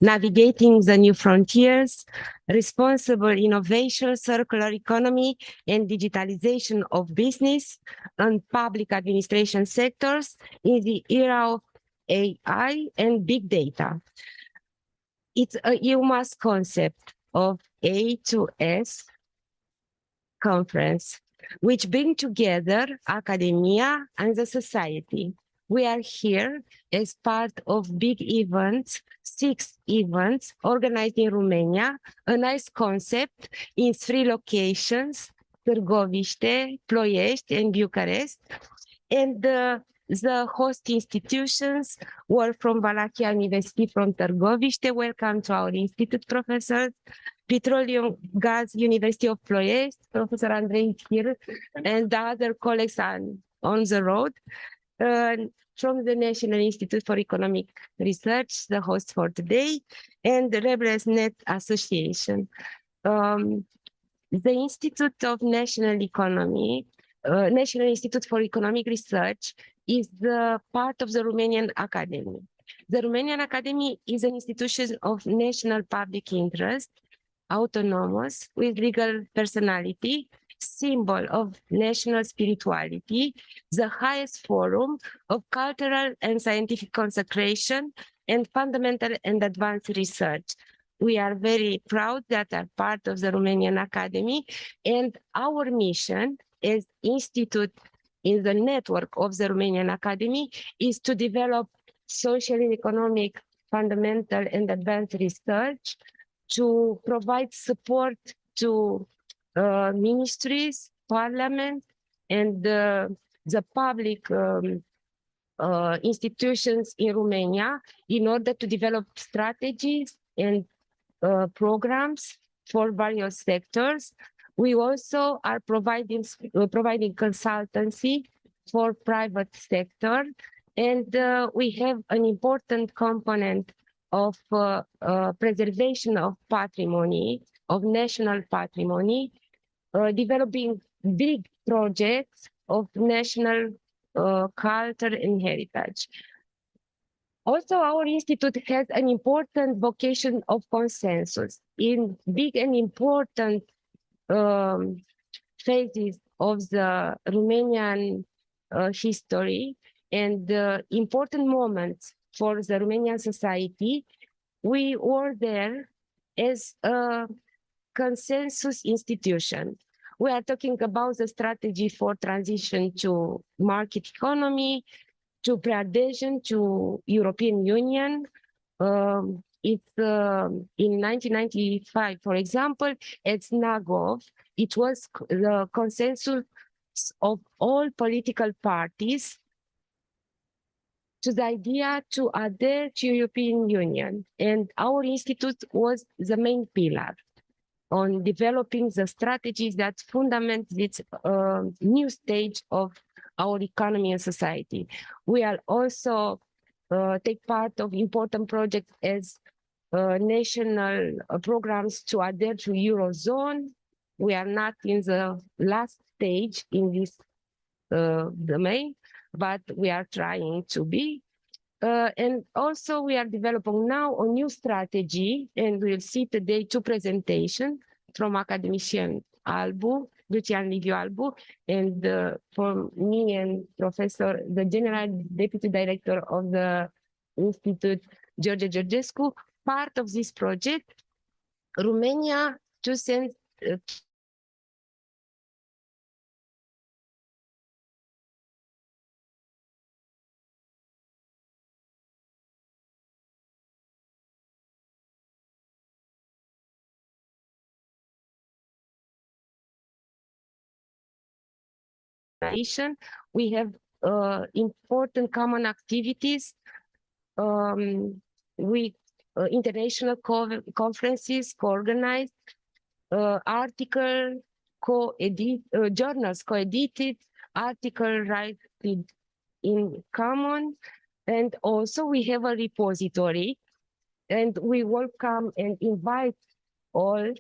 navigating the new frontiers, responsible innovation, circular economy, and digitalization of business and public administration sectors in the era of AI and big data. It's a EUMMAS concept of A2S conference, which bring together academia and the society. We are here as part of big events, 6 events organized in Romania, a nice concept in 3 locations, Târgoviște, Ploiești, and Bucharest. And the host institutions were from Valachia University from Târgoviște. Welcome to our institute professors. Petroleum Gas University of Ploiești, Professor Andrei here, and the other colleagues are on the road. From the National Institute for Economic Research, the host for today, and the RebresNet Association. The Institute of National Economy, National Institute for Economic Research, is the part of the Romanian Academy. The Romanian Academy is an institution of national public interest, autonomous, with legal personality, symbol of national spirituality, the highest forum of cultural and scientific consecration, and fundamental and advanced research. We are very proud that are part of the Romanian Academy, and our mission as institute in the network of the Romanian Academy is to develop social and economic fundamental and advanced research, to provide support to ministries, parliament, and the public institutions in Romania in order to develop strategies and programs for various sectors. We also are providing consultancy for private sector, and we have an important component of preservation of patrimony, of national patrimony, developing big projects of national culture and heritage. Also, our institute has an important vocation of consensus in big and important phases of the Romanian history and important moments for the Romanian society. We were there as a consensus institution. We are talking about the strategy for transition to market economy, to pre-adhesion to European Union. It's in 1995, for example, at Snagov, it was the consensus of all political parties to the idea to adhere to European Union. And our institute was the main pillar on developing the strategies that fundament this new stage of our economy and society. We are also take part of important projects as national programs to adhere to Eurozone. We are not in the last stage in this domain, but we are trying to be. And also we are developing now a new strategy, and we'll see today 2 presentations from academician Albu, Lucian Liviu Albu, and from me and Professor, the General Deputy Director of the Institute, George Georgescu. Part of this project, Romania to send we have important common activities. We international conferences co-organized, article co-edit, journals co-edited, article written in common, and also we have a repository, and we welcome and invite all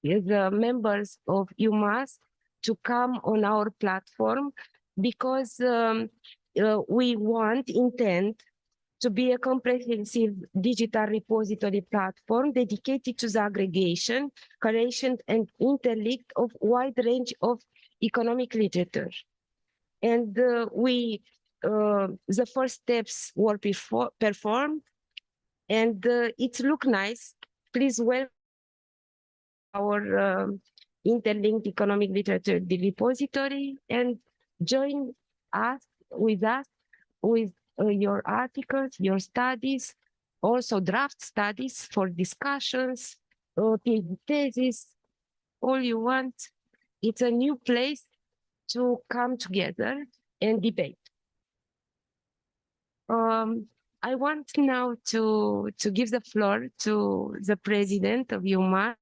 the members of EUMMAS to come on our platform, because we intend to be a comprehensive digital repository platform dedicated to the aggregation, curation, and interlink of wide range of economic literature. And the first steps were performed, and it looked nice. Please welcome our interlinked economic literature repository and join us with your articles, your studies, also draft studies for discussions, PhD thesis, all you want. It's a new place to come together and debate. I want now to give the floor to the president of EUMMAS,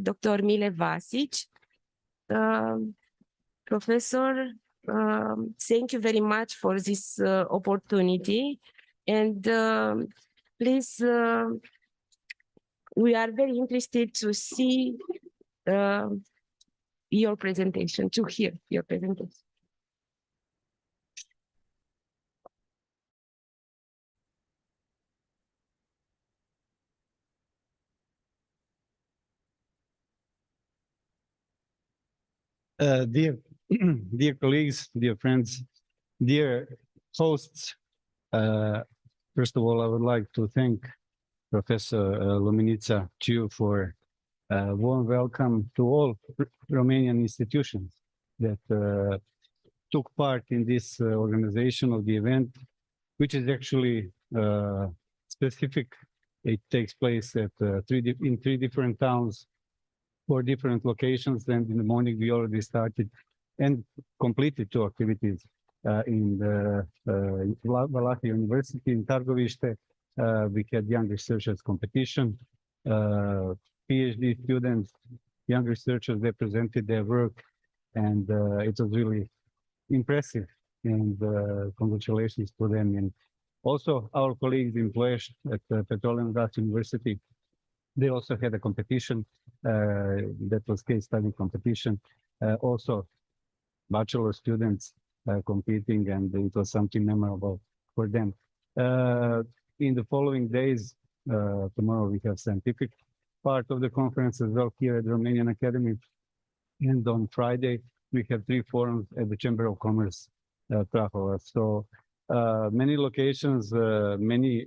Dr. Mile Vasic. Professor, thank you very much for this opportunity. And please, we are very interested to see your presentation, to hear your presentation. Dear colleagues, dear friends, dear hosts, first of all, I would like to thank Professor Luminița Ciu for a warm welcome to all Romanian institutions that took part in this organization of the event, which is actually specific. It takes place at in three different towns, 4 different locations, and in the morning we already started and completed 2 activities in the Valahi University in Targovište. We had young researchers competition, PhD students, young researchers, they presented their work, and it was really impressive, and congratulations to them. And also our colleagues in Ploiești at the Petroleum Gas University, they also had a competition that was case study competition. Also bachelor students competing, and it was something memorable for them. In the following days, tomorrow we have scientific part of the conference as well here at the Romanian Academy. And on Friday, we have 3 forums at the Chamber of Commerce, Prahova. So many locations, many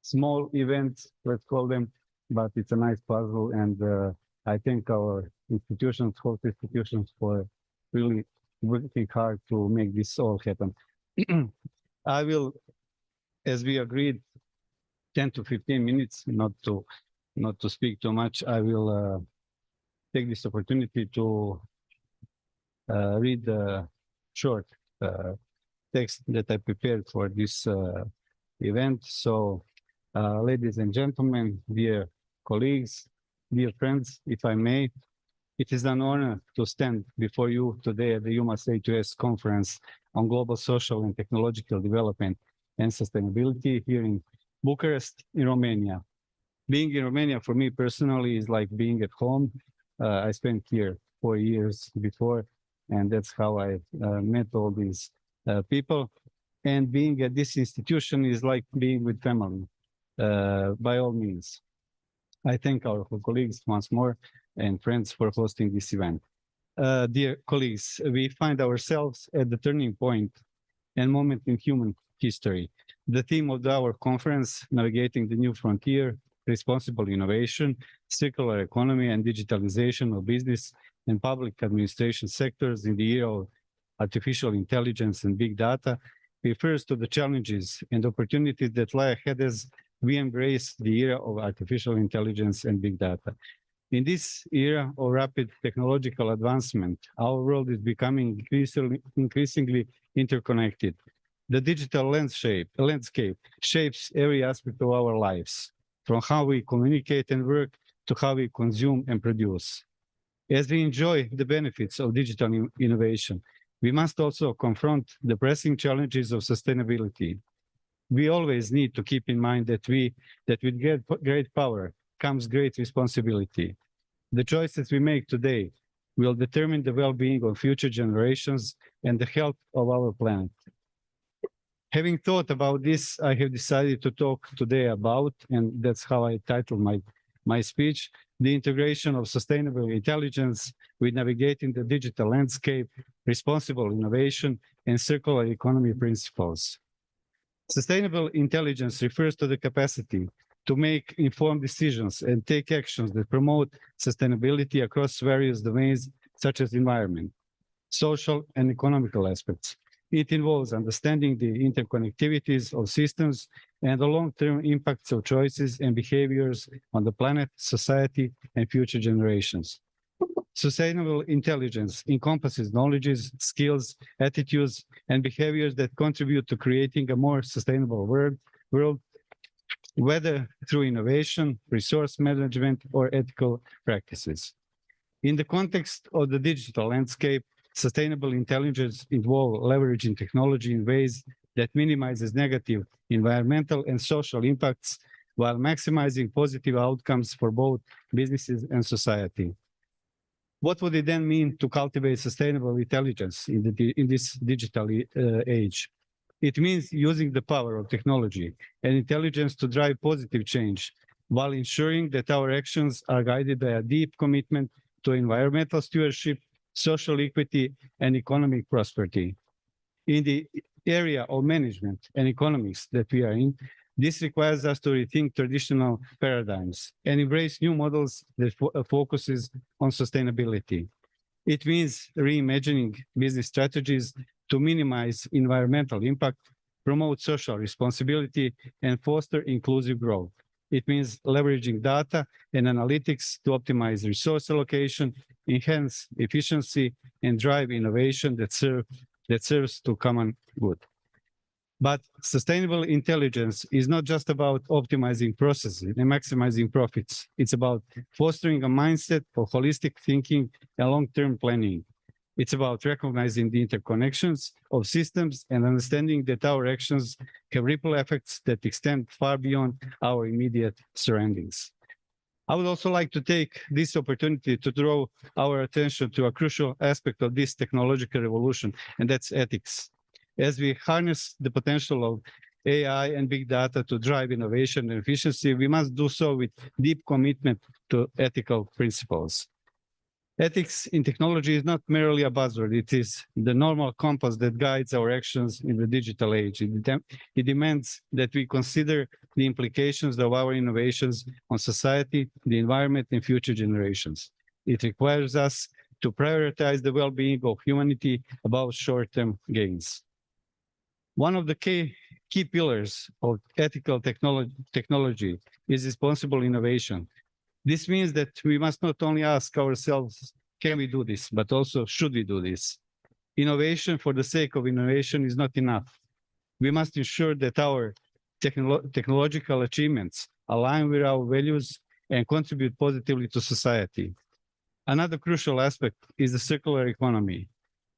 small events, let's call them, but it's a nice puzzle, and I thank our institutions, host institutions, for really working hard to make this all happen. I will, as we agreed, 10 to 15 minutes, not to speak too much. I will take this opportunity to read the short text that I prepared for this event. So, ladies and gentlemen, dear colleagues, dear friends, if I may, it is an honor to stand before you today at the EUMMAS A2S Conference on Global Social and Technological Development and Sustainability here in Bucharest, in Romania. Being in Romania for me personally is like being at home. I spent here 4 years before, and that's how I met all these people. And being at this institution is like being with family, by all means. I thank our colleagues once more and friends for hosting this event. Dear colleagues, we find ourselves at the turning point and moment in human history. The theme of our conference, Navigating the New Frontier, Responsible Innovation, Circular Economy and Digitalization of Business and Public Administration Sectors in the Era of Artificial Intelligence and Big Data, refers to the challenges and opportunities that lie ahead as we embrace the era of artificial intelligence and big data. In this era of rapid technological advancement, our world is becoming increasingly interconnected. The digital landscape shapes every aspect of our lives, from how we communicate and work to how we consume and produce. As we enjoy the benefits of digital innovation, we must also confront the pressing challenges of sustainability. We always need to keep in mind that with great power comes great responsibility. The choices we make today will determine the well-being of future generations and the health of our planet. Having thought about this, I have decided to talk today about, and that's how I titled my speech, the integration of sustainable intelligence with navigating the digital landscape, responsible innovation, and circular economy principles. Sustainable intelligence refers to the capacity to make informed decisions and take actions that promote sustainability across various domains, such as environment, social, and economical aspects. It involves understanding the interconnectivities of systems and the long-term impacts of choices and behaviors on the planet, society, and future generations. Sustainable intelligence encompasses knowledges, skills, attitudes, and behaviors that contribute to creating a more sustainable world, whether through innovation, resource management, or ethical practices. In the context of the digital landscape, sustainable intelligence involves leveraging technology in ways that minimizes negative environmental and social impacts while maximizing positive outcomes for both businesses and society. What would it then mean to cultivate sustainable intelligence in this digital age? It means using the power of technology and intelligence to drive positive change while ensuring that our actions are guided by a deep commitment to environmental stewardship, social equity, and economic prosperity. In the area of management and economics that we are in, this requires us to rethink traditional paradigms and embrace new models that focuses on sustainability. It means reimagining business strategies to minimize environmental impact, promote social responsibility, and foster inclusive growth. It means leveraging data and analytics to optimize resource allocation, enhance efficiency, and drive innovation that serves to common good. But sustainable intelligence is not just about optimizing processes and maximizing profits. It's about fostering a mindset of holistic thinking and long-term planning. It's about recognizing the interconnections of systems and understanding that our actions have ripple effects that extend far beyond our immediate surroundings. I would also like to take this opportunity to draw our attention to a crucial aspect of this technological revolution, and that's ethics. As we harness the potential of AI and big data to drive innovation and efficiency, we must do so with deep commitment to ethical principles. Ethics in technology is not merely a buzzword. It is the normal compass that guides our actions in the digital age. It demands that we consider the implications of our innovations on society, the environment, and future generations. It requires us to prioritize the well-being of humanity above short-term gains. One of the key pillars of ethical technology is responsible innovation. This means that we must not only ask ourselves, can we do this, but also, should we do this? Innovation for the sake of innovation is not enough. We must ensure that our technological achievements align with our values and contribute positively to society. Another crucial aspect is the circular economy.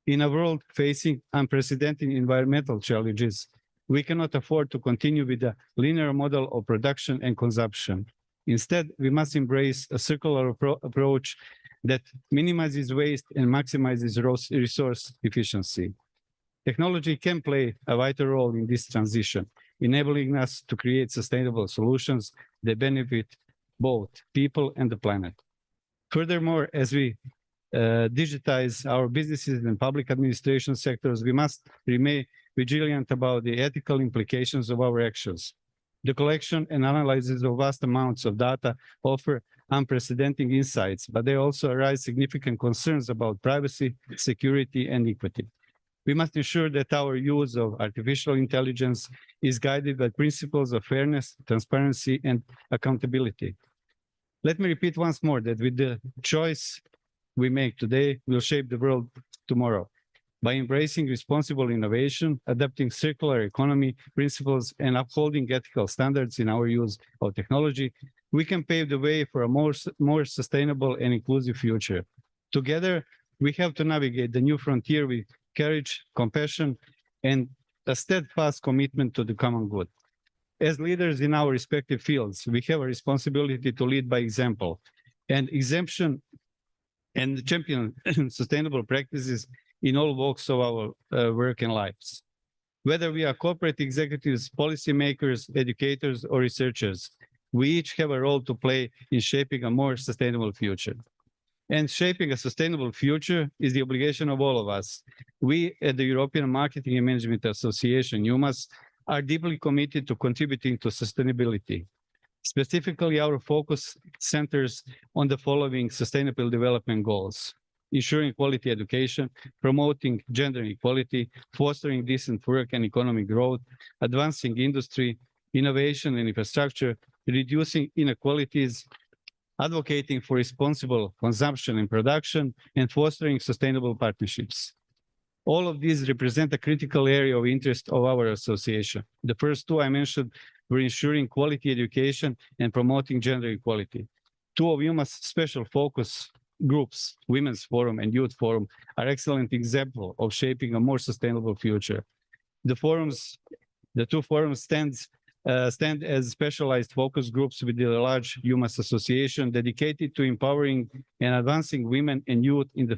In a world facing unprecedented environmental challenges, we cannot afford to continue with a linear model of production and consumption. Instead, we must embrace a circular approach that minimizes waste and maximizes resource efficiency. Technology can play a vital role in this transition, enabling us to create sustainable solutions that benefit both people and the planet. Furthermore, as we digitize our businesses and public administration sectors, we must remain vigilant about the ethical implications of our actions. The collection and analysis of vast amounts of data offer unprecedented insights, but they also arise significant concerns about privacy, security, and equity. We must ensure that our use of artificial intelligence is guided by principles of fairness, transparency, and accountability. Let me repeat once more that with the choice we make today, we'll shape the world tomorrow. By embracing responsible innovation, adapting circular economy principles, and upholding ethical standards in our use of technology, we can pave the way for a more sustainable and inclusive future. Together, we have to navigate the new frontier with courage, compassion, and a steadfast commitment to the common good. As leaders in our respective fields, we have a responsibility to lead by example, and exemption and champion sustainable practices in all walks of our work and lives. Whether we are corporate executives, policymakers, educators, or researchers, we each have a role to play in shaping a more sustainable future. And shaping a sustainable future is the obligation of all of us. We at the European Marketing and Management Association, EUMMAS, are deeply committed to contributing to sustainability. Specifically, our focus centers on the following sustainable development goals: ensuring quality education, promoting gender equality, fostering decent work and economic growth, advancing industry, innovation and infrastructure, reducing inequalities, advocating for responsible consumption and production, and fostering sustainable partnerships. All of these represent a critical area of interest of our association. The first two I mentioned were ensuring quality education and promoting gender equality. Two of EUMMAS special focus groups, Women's Forum and Youth Forum, are excellent examples of shaping a more sustainable future. The two forums stand as specialized focus groups within a large EUMMAS association dedicated to empowering and advancing women and youth in the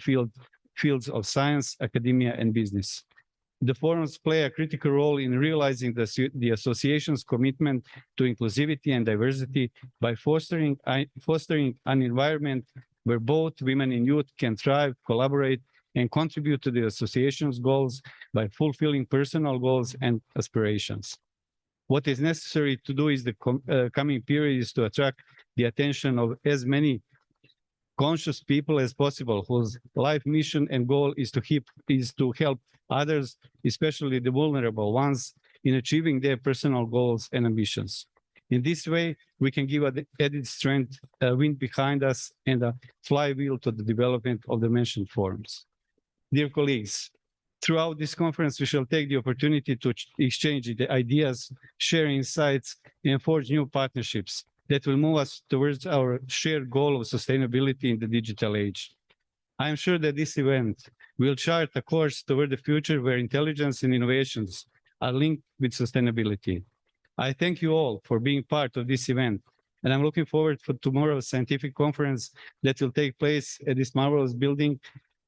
fields of science, academia, and business. The forums play a critical role in realizing the association's commitment to inclusivity and diversity by fostering an environment where both women and youth can thrive, collaborate, and contribute to the association's goals by fulfilling personal goals and aspirations. What is necessary to do is the coming period is to attract the attention of as many conscious people as possible whose life mission and goal is to help others, especially the vulnerable ones, in achieving their personal goals and ambitions. In this way, we can give added strength, a wind behind us, and a flywheel to the development of the mentioned forums. Dear colleagues, throughout this conference, we shall take the opportunity to exchange the ideas, share insights, and forge new partnerships that will move us towards our shared goal of sustainability in the digital age. I am sure that this event will chart a course toward the future where intelligence and innovations are linked with sustainability. I thank you all for being part of this event, and I'm looking forward for tomorrow's scientific conference that will take place at this marvelous building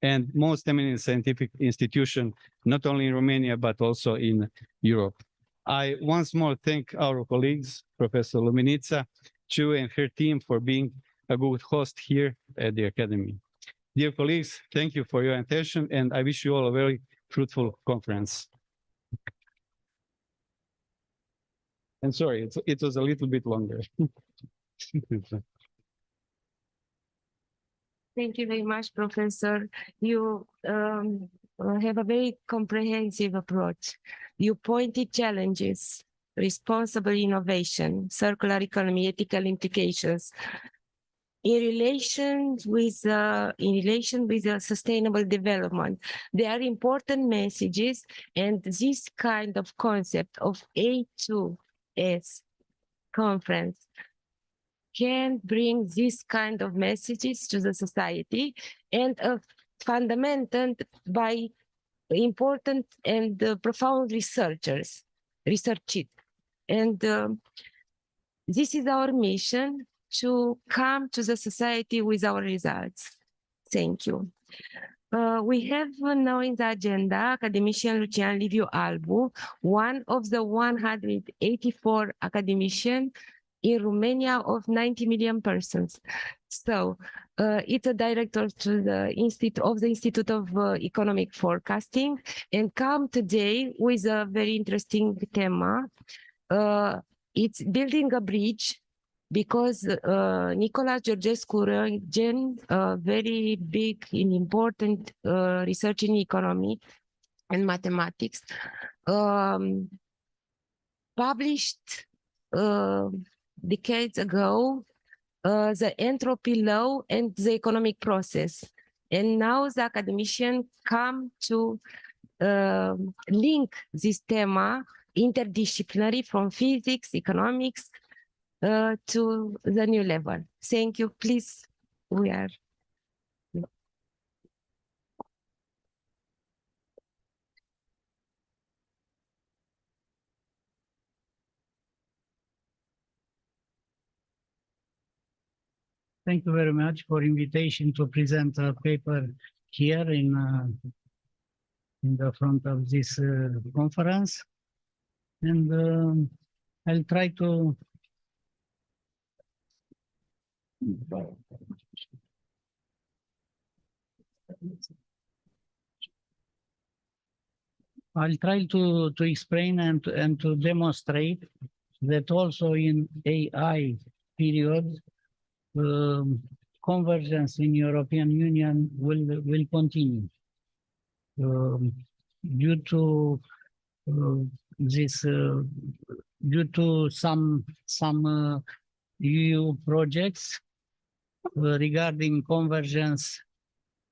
and most eminent scientific institution, not only in Romania, but also in Europe. I once more thank our colleagues, Professor Luminița, Chu, and her team for being a good host here at the Academy. Dear colleagues, thank you for your attention, and I wish you all a very fruitful conference. And sorry, it was a little bit longer. Thank you very much, Professor. You have a very comprehensive approach. You pointed challenges, responsible innovation, circular economy, ethical implications. In relation with sustainable development, there are important messages, and this kind of concept of A2S conference can bring this kind of messages to the society, and fundamented by important and profound researchers. And this is our mission, to come to the society with our results. Thank you. We have now in the agenda academician Lucian Liviu Albu, one of the 184 academicians in Romania of 90 million persons. So it's a director to the Institute of Economic Forecasting, and come today with a very interesting theme. It's building a bridge, because Nicolae Georgescu-Roegen, very big and important research in economy and mathematics, published decades ago the entropy law and the economic process. And now the academicians come to link this theme, interdisciplinary, from physics, economics, to the new level. Thank you. Please, we are. Thank you very much for invitation to present a paper here in the front of this conference. and I'll try to explain and to demonstrate that also in AI period, convergence in European Union will continue due to this due to some EU projects regarding convergence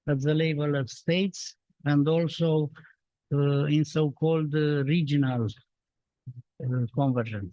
at the level of states and also in so-called regional convergence.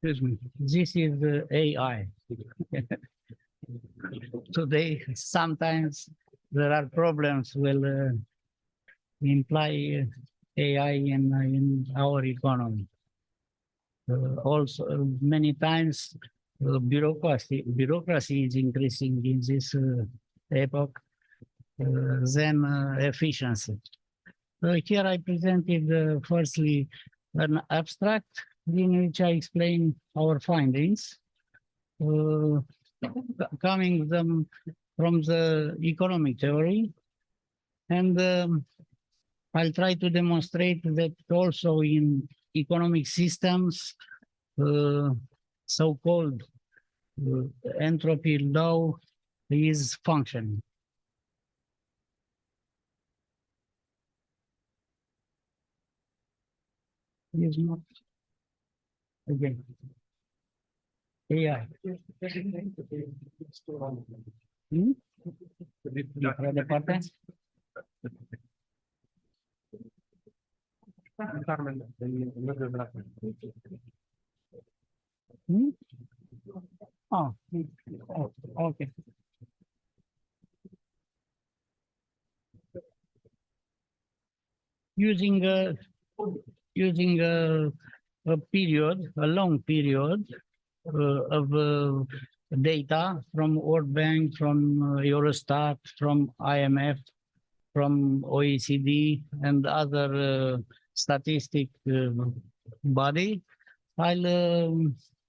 Excuse me, this is the AI. Today, sometimes there are problems will imply AI in our economy. Also, many times bureaucracy is increasing in this epoch than efficiency. Here I presented firstly an abstract in which I explain our findings, coming them from the economic theory, and I'll try to demonstrate that also in economic systems, so-called entropy law is functioning. Is not again AI. Oh, okay. Using a long period of data from World Bank, from Eurostat, from IMF, from OECD, and other statistic body. I'll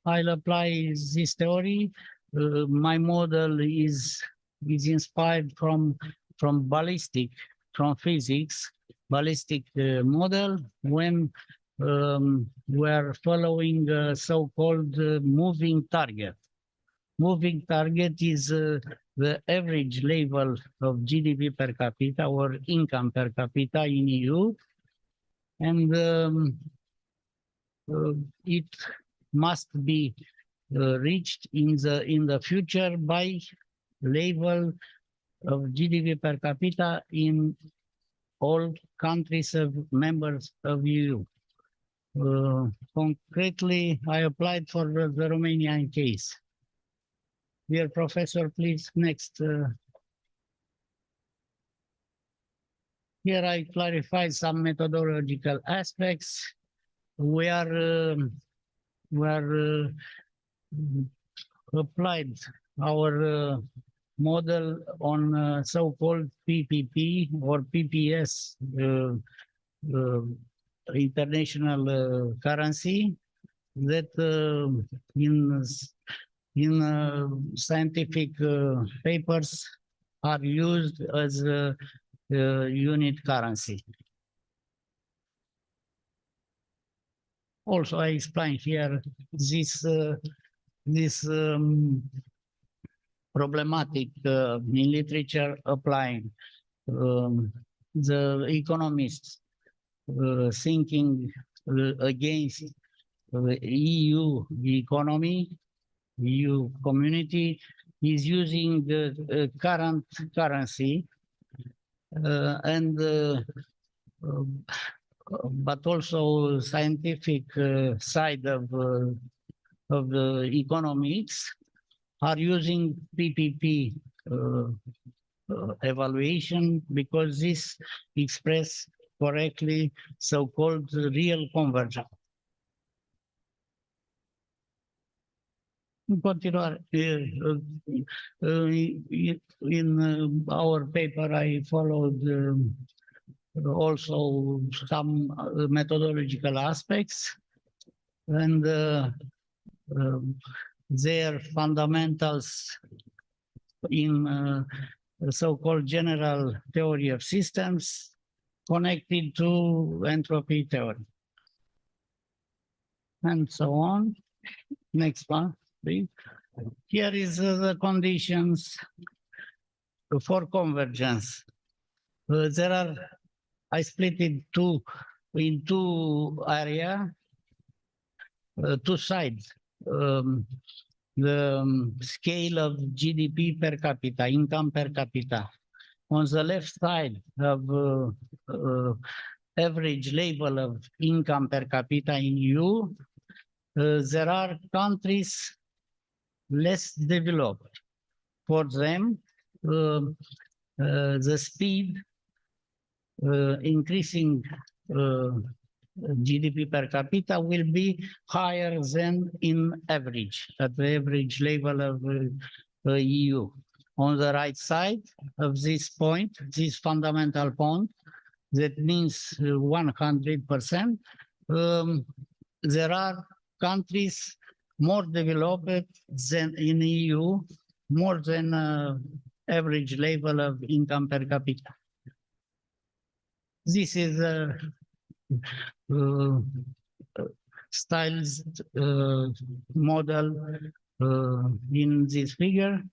apply this theory. My model is inspired from ballistic, from physics, ballistic model when we're following so-called moving target. Moving target is the average level of GDP per capita or income per capita in EU, and it must be reached in the future by level of GDP per capita in all countries of members of EU. Concretely, I applied for the Romanian case. Dear Professor, please, next. Here I clarify some methodological aspects. We are applied our model on so-called PPP or PPS international currency that in scientific papers are used as a unit currency. Also, I explain here this problematic in literature applying the economists thinking against the EU economy, EU community is using the current currency and but also scientific side of of the economics are using PPP evaluation because this express correctly so-called real convergence. În continuare, in our paper, I followed also some methodological aspects and their fundamentals in so-called general theory of systems connected to entropy theory. And so on. Next one, please. Here is the conditions for convergence. There are, I split it in two areas, two sides. The scale of GDP per capita, income per capita. On the left side of average level of income per capita in EU, there are countries less developed. For them, the speed increasing GDP per capita will be higher than in average, at the average level of EU. On the right side of this point, this fundamental point, that means 100%, there are countries more developed than in EU, more than average level of income per capita. This is stylized model in this figure.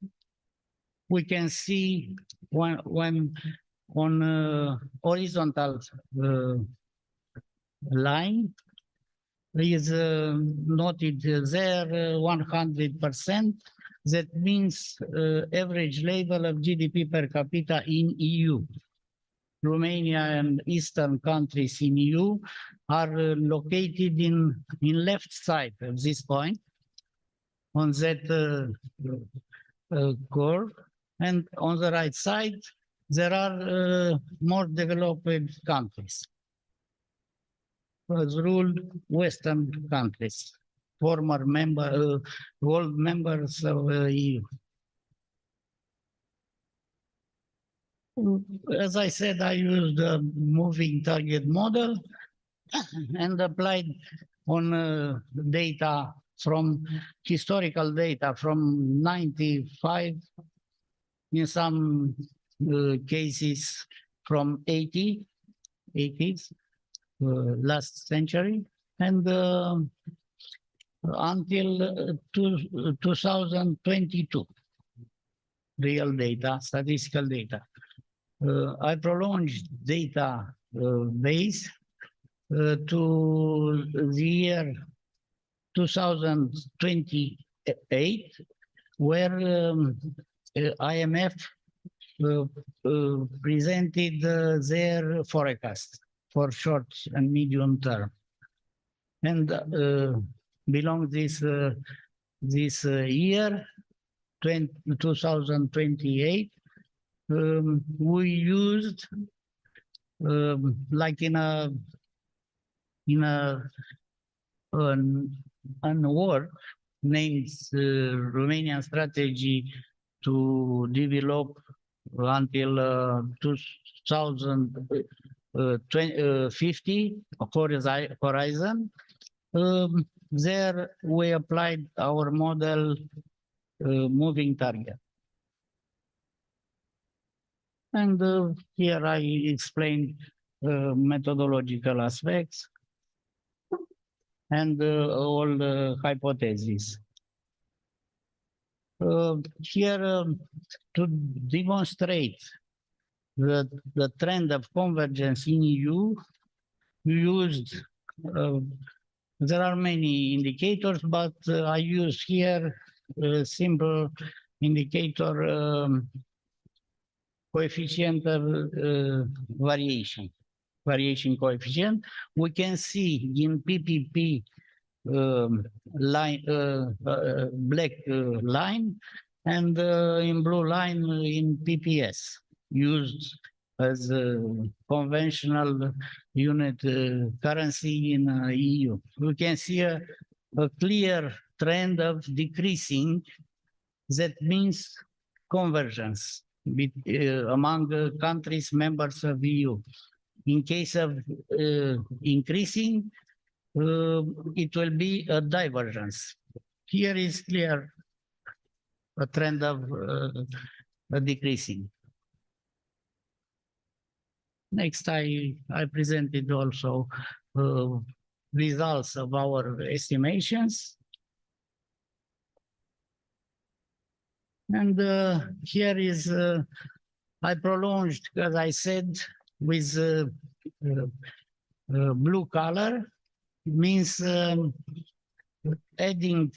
We can see when on horizontal line is noted there 100%. That means average level of GDP per capita in EU. Romania and Eastern countries in EU are located in left side of this point on that curve, and on the right side there are more developed countries, as ruled Western countries, former old members of EU. As I said, I used a moving target model and applied on data from historical data from 95, in some cases from 80s, last century, and until 2022, real data, statistical data. I prolonged data base to the year 2028, where IMF presented their forecast for short and medium term. And belong this year, 2028, we used like in a word named Romanian strategy to develop until 2050 horizon. There we applied our model moving target. And here I explained methodological aspects and all the hypotheses. Here to demonstrate the trend of convergence in EU, we used, there are many indicators, but I use here a simple indicator coefficient of variation coefficient. We can see in PPP line, black line, and in blue line in PPS, used as a conventional unit currency in EU. We can see a clear trend of decreasing. That means convergence among countries members of EU. In case of increasing, it will be a divergence. Here is clear a trend of decreasing. Next, I presented also results of our estimations. And here is, I prolonged, as I said, with blue color, means adding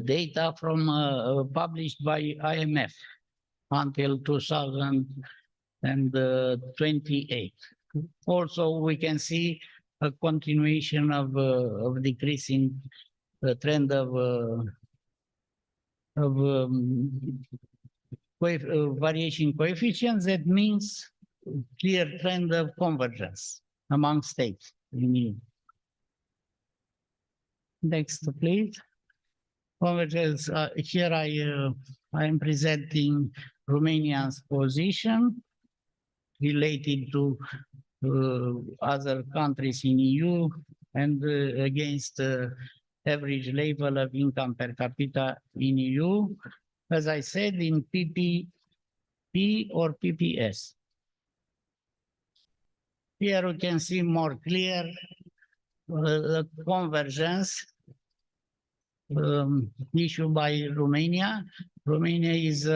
data from published by IMF until 2028. Also, we can see a continuation of decreasing the trend of variation coefficients. That means clear trend of convergence among states in EU. Next, please. Convergence. Here I am presenting Romania's position related to other countries in EU and against average level of income per capita in EU, as I said, in PPP or PPS. Here we can see more clear the convergence issued by Romania. Romania is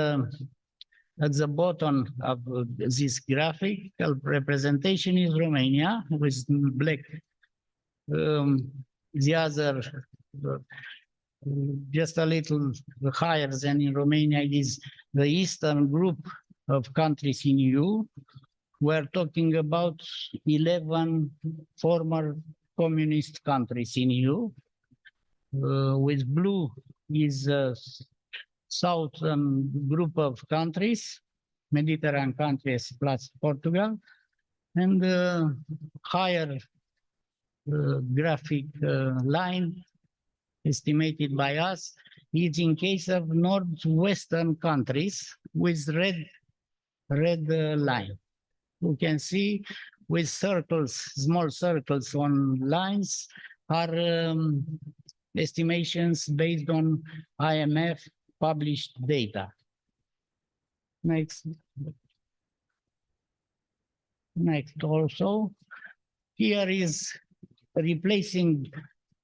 at the bottom of this graphical representation is Romania with black. The other, just a little higher than in Romania, is the eastern group of countries in EU. We're talking about 11 former communist countries in EU. With blue is a southern group of countries, Mediterranean countries plus Portugal, and higher graphic line estimated by us is in case of northwestern countries with red line. You can see with circles, small circles on lines are estimations based on IMF published data. Next also, here is replacing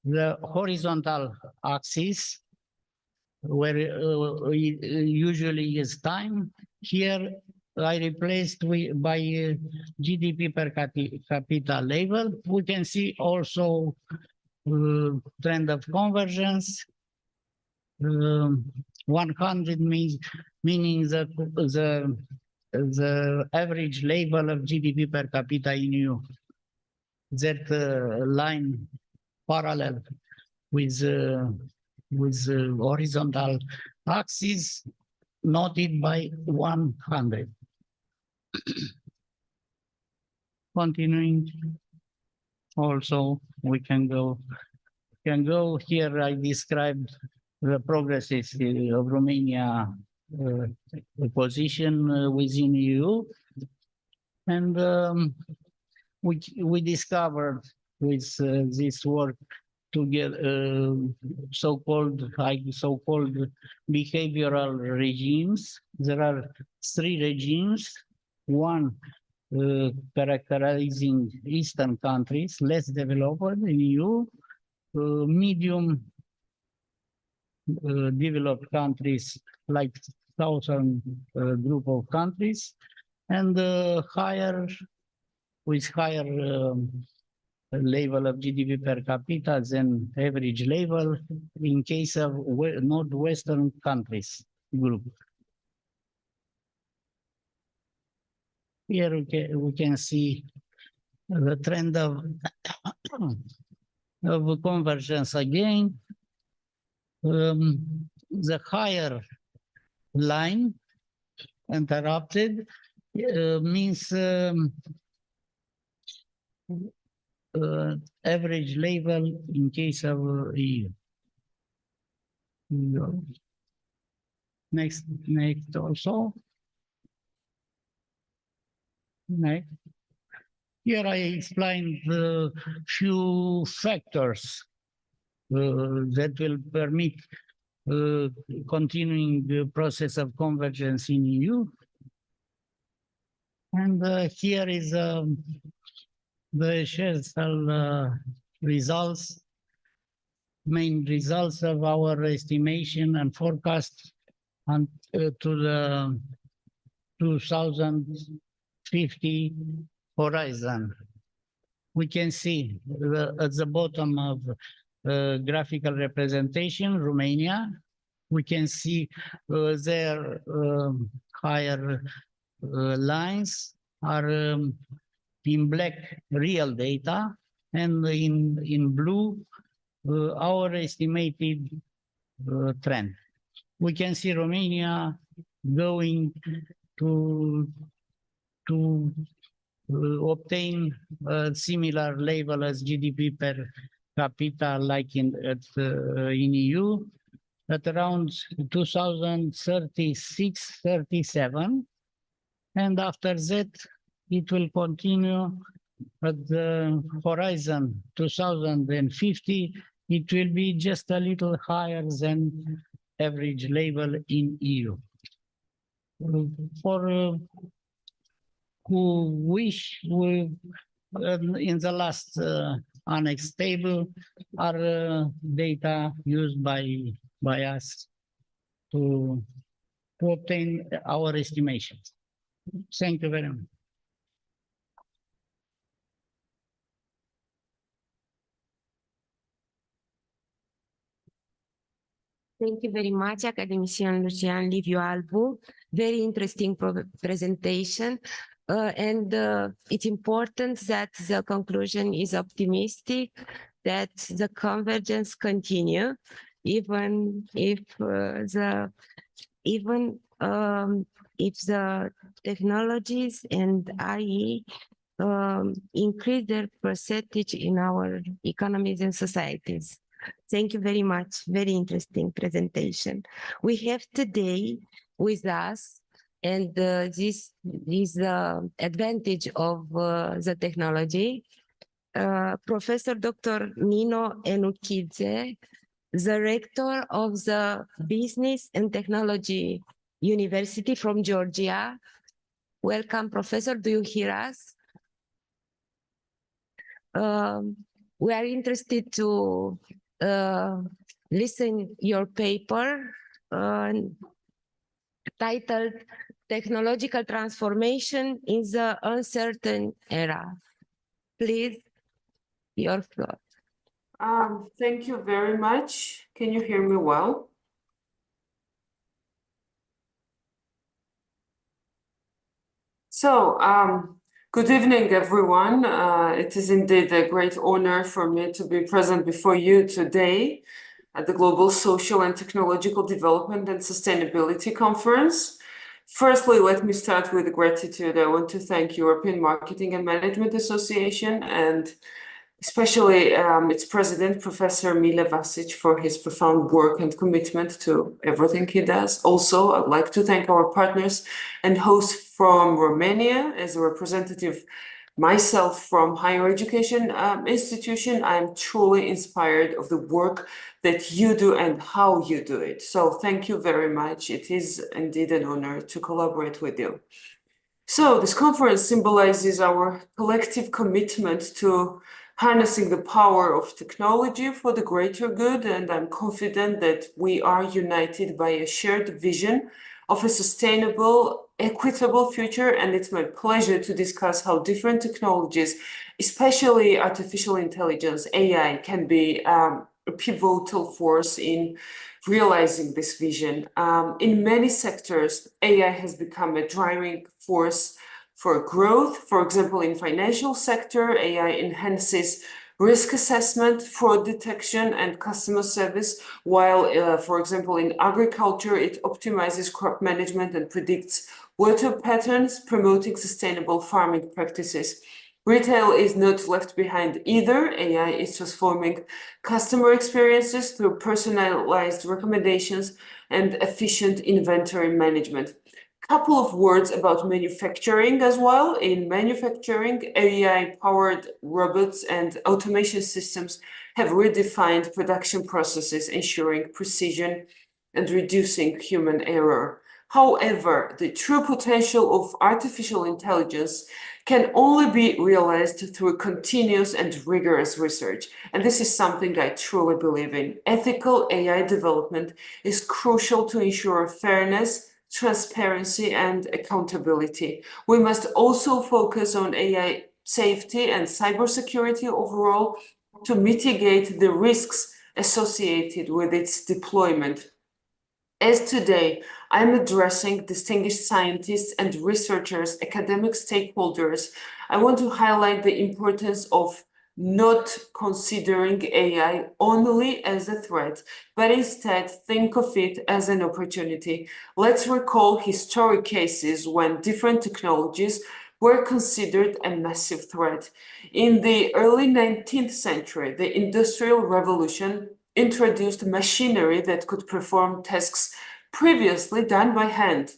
the horizontal axis where usually is time. Here I replaced by GDP per capita level. We can see also trend of convergence. 100 meaning the average level of GDP per capita in EU. That line parallel with horizontal axis noted by 100. Continuing, also we can go here. I described the progresses of Romania position within EU, and we discovered with this work to get so-called behavioral regimes. There are 3 regimes. One characterizing Eastern countries, less developed in EU, medium developed countries like Southern group of countries, and higher level of GDP per capita than average level in case of Northwestern countries group. Here we can see the trend of of convergence again. The higher line interrupted means average level in case of EU. Next also. Next. Here I explained the few factors that will permit continuing the process of convergence in EU. And here is the essential results, main results of our estimation and forecast to the 2050 horizon. We can see at the bottom of graphical representation, Romania. We can see their higher lines are in black real data, and in blue our estimated trend. We can see Romania going to obtain a similar level as GDP per capita like in EU at around 2036-37, and after that it will continue at the horizon 2050. It will be just a little higher than average level in EU. For who wish, in the last annex table are data used by us to obtain our estimations. Thank you very much. Thank you very much, Academician Lucian Liviu Albu. Very interesting presentation. And it's important that the conclusion is optimistic, that the convergence continue, even if the technologies and IE increase their percentage in our economies and societies. Thank you very much. Very interesting presentation. We have today with us, and this is the advantage of the technology, Professor Dr. Nino Enuchidze, the rector of the Business and Technology University from Georgia. Welcome, Professor. Do you hear us? We are interested to listen your paper titled Technological Transformation in the Uncertain Era. Please, your floor. Thank you very much. Can you hear me well? So, good evening, everyone. It is indeed a great honor for me to be present before you today at the Global Social and Technological Development and Sustainability Conference. Firstly, let me start with gratitude. I want to thank European Marketing and Management Association and especially its president, Professor Mile Vasic, for his profound work and commitment to everything he does. Also, I'd like to thank our partners and hosts from Romania. As a representative myself from higher education institution, I'm truly inspired of the work that you do and how you do it. So thank you very much. It is indeed an honor to collaborate with you. So this conference symbolizes our collective commitment to harnessing the power of technology for the greater good, and I'm confident that we are united by a shared vision of a sustainable, equitable future, and it's my pleasure to discuss how different technologies, especially artificial intelligence, AI, can be a pivotal force in realizing this vision. In many sectors, AI has become a driving force for growth. For example, in financial sector, AI enhances risk assessment, fraud detection, and customer service, while, for example, in agriculture, it optimizes crop management and predicts water patterns, promoting sustainable farming practices. Retail is not left behind either. AI is transforming customer experiences through personalized recommendations and efficient inventory management. Couple of words about manufacturing as well. In manufacturing, AI-powered robots and automation systems have redefined production processes, ensuring precision and reducing human error. However, the true potential of artificial intelligence can only be realized through continuous and rigorous research. And this is something I truly believe in. Ethical AI development is crucial to ensure fairness, transparency, and accountability. We must also focus on AI safety and cybersecurity overall to mitigate the risks associated with its deployment. As today, I'm addressing distinguished scientists and researchers, academic stakeholders, I want to highlight the importance of not considering AI only as a threat, but instead think of it as an opportunity. Let's recall historic cases when different technologies were considered a massive threat. In the early 19th century, the Industrial Revolution introduced machinery that could perform tasks previously done by hand.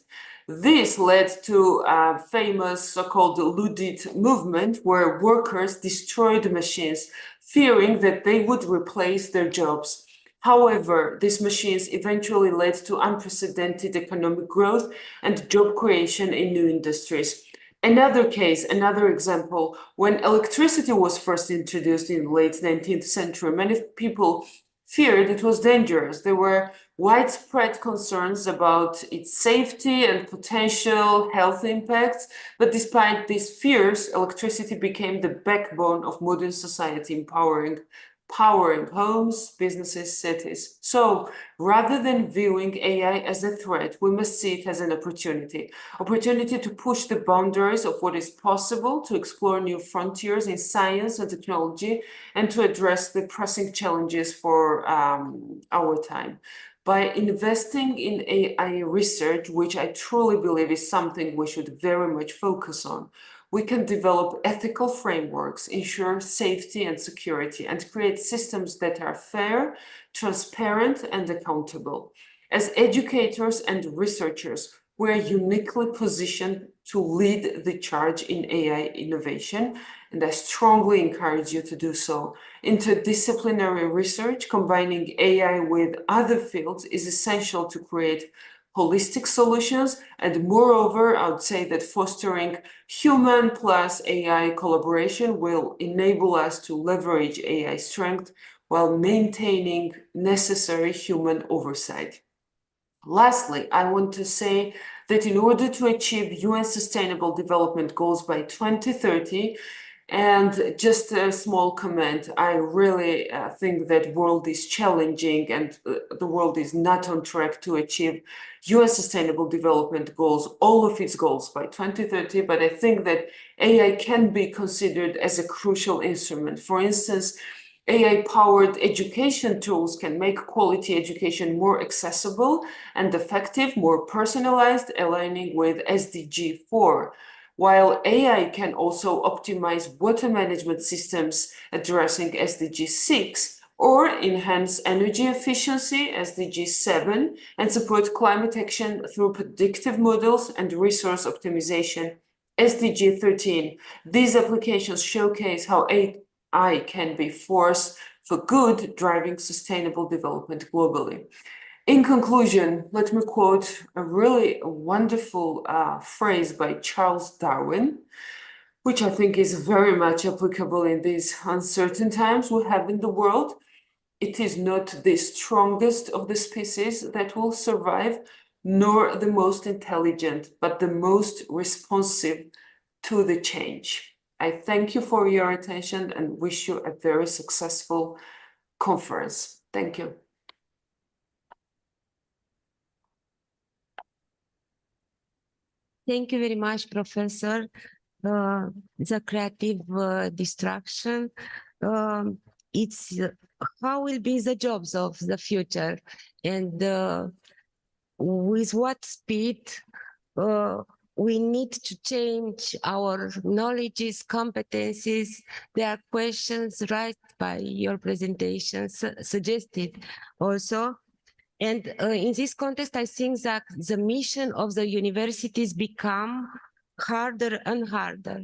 This led to a famous so-called Luddite movement where workers destroyed machines, fearing that they would replace their jobs. However, these machines eventually led to unprecedented economic growth and job creation in new industries. Another case, another example, when electricity was first introduced in the late 19th century, many people feared it was dangerous. There were widespread concerns about its safety and potential health impacts, but despite these fears, electricity became the backbone of modern society, powering homes, businesses, cities. So rather than viewing AI as a threat, we must see it as an opportunity to push the boundaries of what is possible, to explore new frontiers in science and technology, and to address the pressing challenges for our time. By investing in AI research, which I truly believe is something we should very much focus on, we can develop ethical frameworks, ensure safety and security, and create systems that are fair, transparent, and accountable. As educators and researchers, we are uniquely positioned to lead the charge in AI innovation, and I strongly encourage you to do so. Interdisciplinary research, combining AI with other fields, is essential to create holistic solutions, and moreover, I would say that fostering human plus AI collaboration will enable us to leverage AI strength while maintaining necessary human oversight. Lastly, I want to say that in order to achieve UN Sustainable Development Goals by 2030, and just a small comment, I really think that world is challenging and the world is not on track to achieve UN Sustainable Development Goals, all of its goals by 2030, but I think that AI can be considered as a crucial instrument. For instance, AI-powered education tools can make quality education more accessible and effective, more personalized, aligning with SDG 4. While AI can also optimize water management systems addressing SDG 6, or enhance energy efficiency, SDG 7, and support climate action through predictive models and resource optimization, SDG 13. These applications showcase how AI can be force for good, driving sustainable development globally. In conclusion, let me quote a really wonderful phrase by Charles Darwin, which I think is very much applicable in these uncertain times we have in the world. It is not the strongest of the species that will survive, nor the most intelligent, but the most responsive to the change. I thank you for your attention and wish you a very successful conference. Thank you. Thank you very much, Professor. The creative destruction it's how will be the jobs of the future, and with what speed we need to change our knowledges, competencies. There are questions raised by your presentations suggested also. And in this context, I think that the mission of the universities become harder and harder,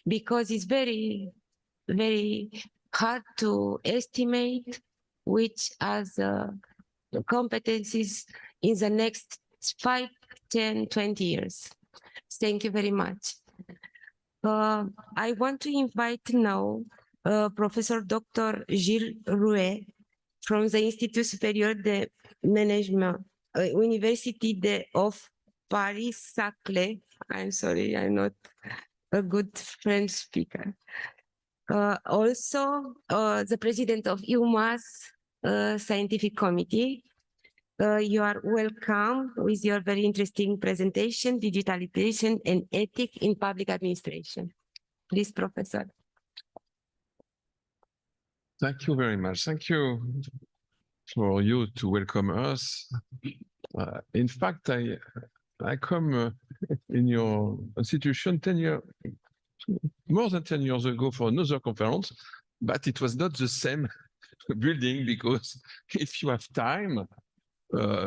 because it's very, very hard to estimate which are the competencies in the next 5, 10, 20 years. Thank you very much. I want to invite now Professor Dr. Gilles Rouet from the Institut Supérieur de Management, University of Paris-Saclay. I'm sorry, I'm not a good French speaker. Also, the president of EUMMAS Scientific Committee. You are welcome with your very interesting presentation, Digitalization and Ethics in Public Administration. Please, Professor. Thank you very much. Thank you for you to welcome us. In fact, I come in your institution more than 10 years ago for another conference, but it was not the same building, because if you have time,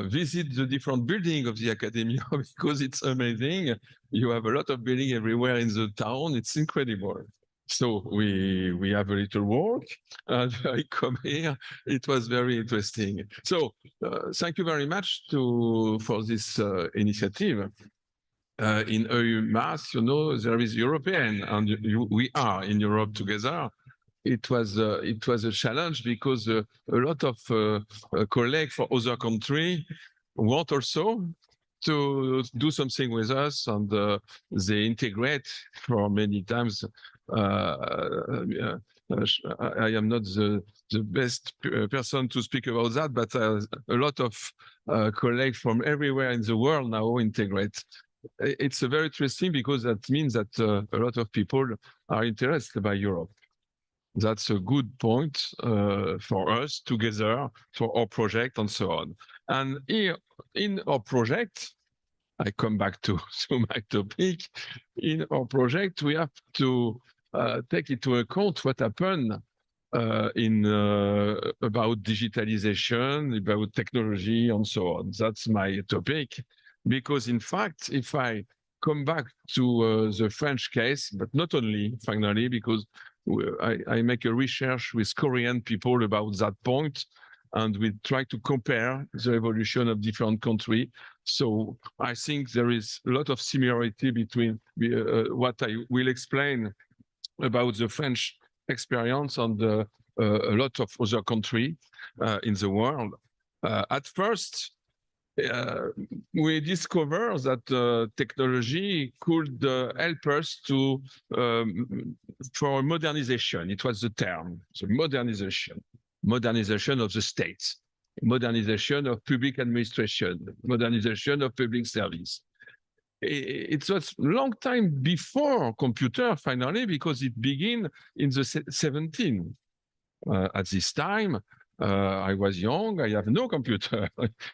visit the different building of the academia, because it's amazing. You have a lot of building everywhere in the town. It's incredible. So we have a little work, and I come here. It was very interesting. So thank you very much for this initiative. In EUMMAS, you know, there is European, and we are in Europe together. It was a challenge, because a lot of colleagues from other countries want also to do something with us, and they integrate for many times. I am not the best person to speak about that, but a lot of colleagues from everywhere in the world now integrate. It's very interesting, because that means that a lot of people are interested by Europe. That's a good point for us together, for our project and so on. And here in our project, I come back to my topic. In our project, we have to take into account what happened about digitalization, about technology, and so on. That's my topic. Because in fact, if I come back to the French case, but not only, finally, because I make a research with Korean people about that point, and we try to compare the evolution of different countries. So I think there is a lot of similarity between what I will explain about the French experience and a lot of other countries in the world. At first, we discovered that technology could help us for modernization. It was the term, so modernization of the states, modernization of public administration, modernization of public service. It was a long time before computer, finally, because it began in the 17th. At this time, I was young, I have no computer.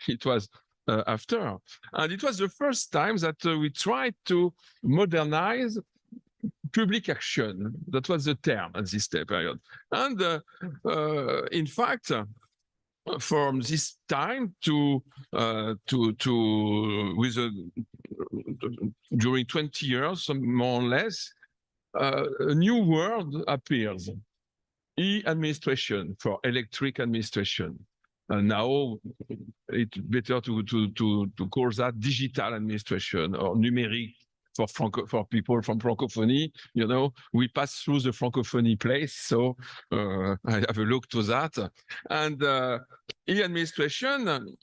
It was after. And it was the first time that we tried to modernize public action. That was the term at this period. And in fact, from this time during 20 years, more or less, a new word appears. E-administration, for electric administration. And now it's better to call that digital administration, or numérique for people from Francophonie. You know, we pass through the Francophonie place, so I have a look to that. And e-administration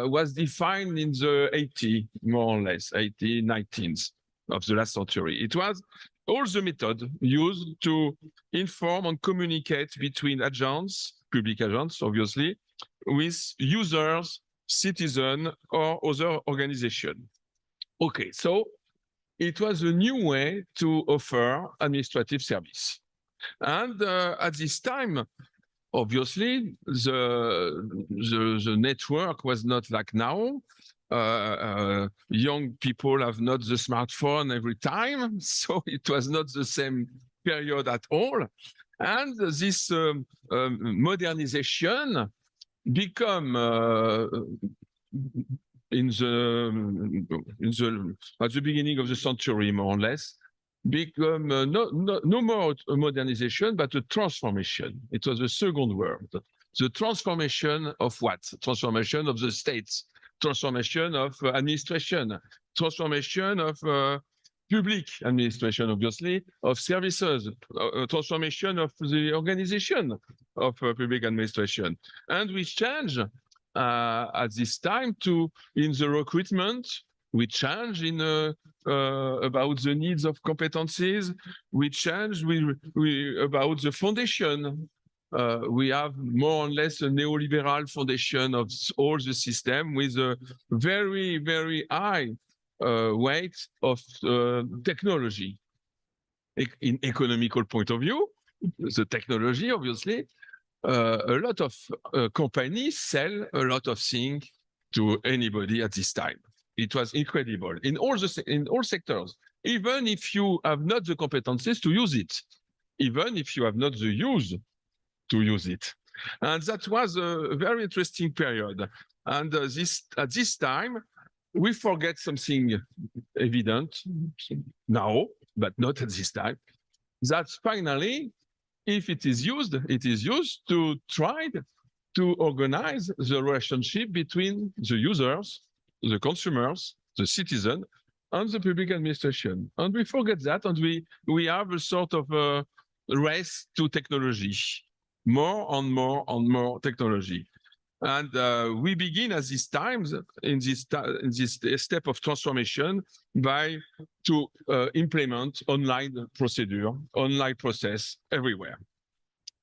was defined in the 80s, more or less, 19th of the last century. It was all the method used to inform and communicate between agents, public agents, obviously, with users, citizens, or other organizations. Okay, so it was a new way to offer administrative service. And at this time, obviously, the network was not like now. Young people have not the smartphone every time, so it was not the same period at all. And this modernization become at the beginning of the century, more or less, become no more a modernization, but a transformation. It was the second word. The transformation of what? Transformation of the states, transformation of administration, transformation of public administration, obviously, of services, transformation of the organization of public administration. And we change at this time in the recruitment, we change in about the needs of competencies, we change about the foundation. We have more or less a neoliberal foundation of all the system with a very, very high weight of technology. In economical point of view, the technology, obviously, a lot of companies sell a lot of things to anybody at this time. It was incredible in all sectors, even if you have not the competencies to use it, even if you have not the use to use it. And that was a very interesting period. And at this time, we forget something evident now, but not at this time, that finally, if it is used to try to organize the relationship between the users, the consumers, the citizen, and the public administration. And we forget that, and we have a sort of a race to technology, more and more and more technology. And we begin at this time, in this step of transformation, to implement online procedure, online process everywhere.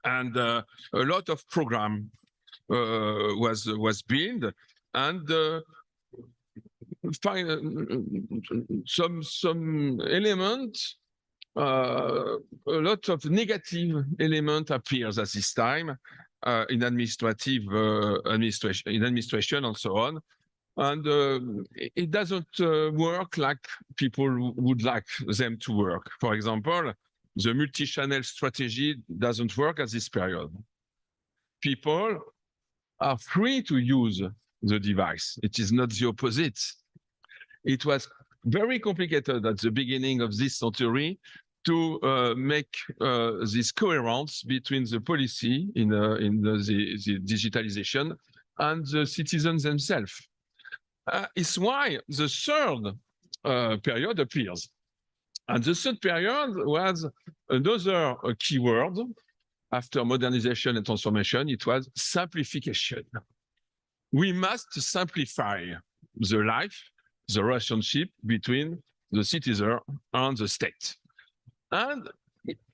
And a lot of program was built, and some elements, a lot of negative element appears at this time in administration and so on. And it doesn't work like people would like them to work. For example, the multi-channel strategy doesn't work at this period. People are free to use the device. It is not the opposite. It was very complicated at the beginning of this century to make this coherence between the policy in the digitalization and the citizens themselves. It's why the third period appears. And the third period was another keyword after modernization and transformation. It was simplification. We must simplify the life, the relationship between the citizen and the state. And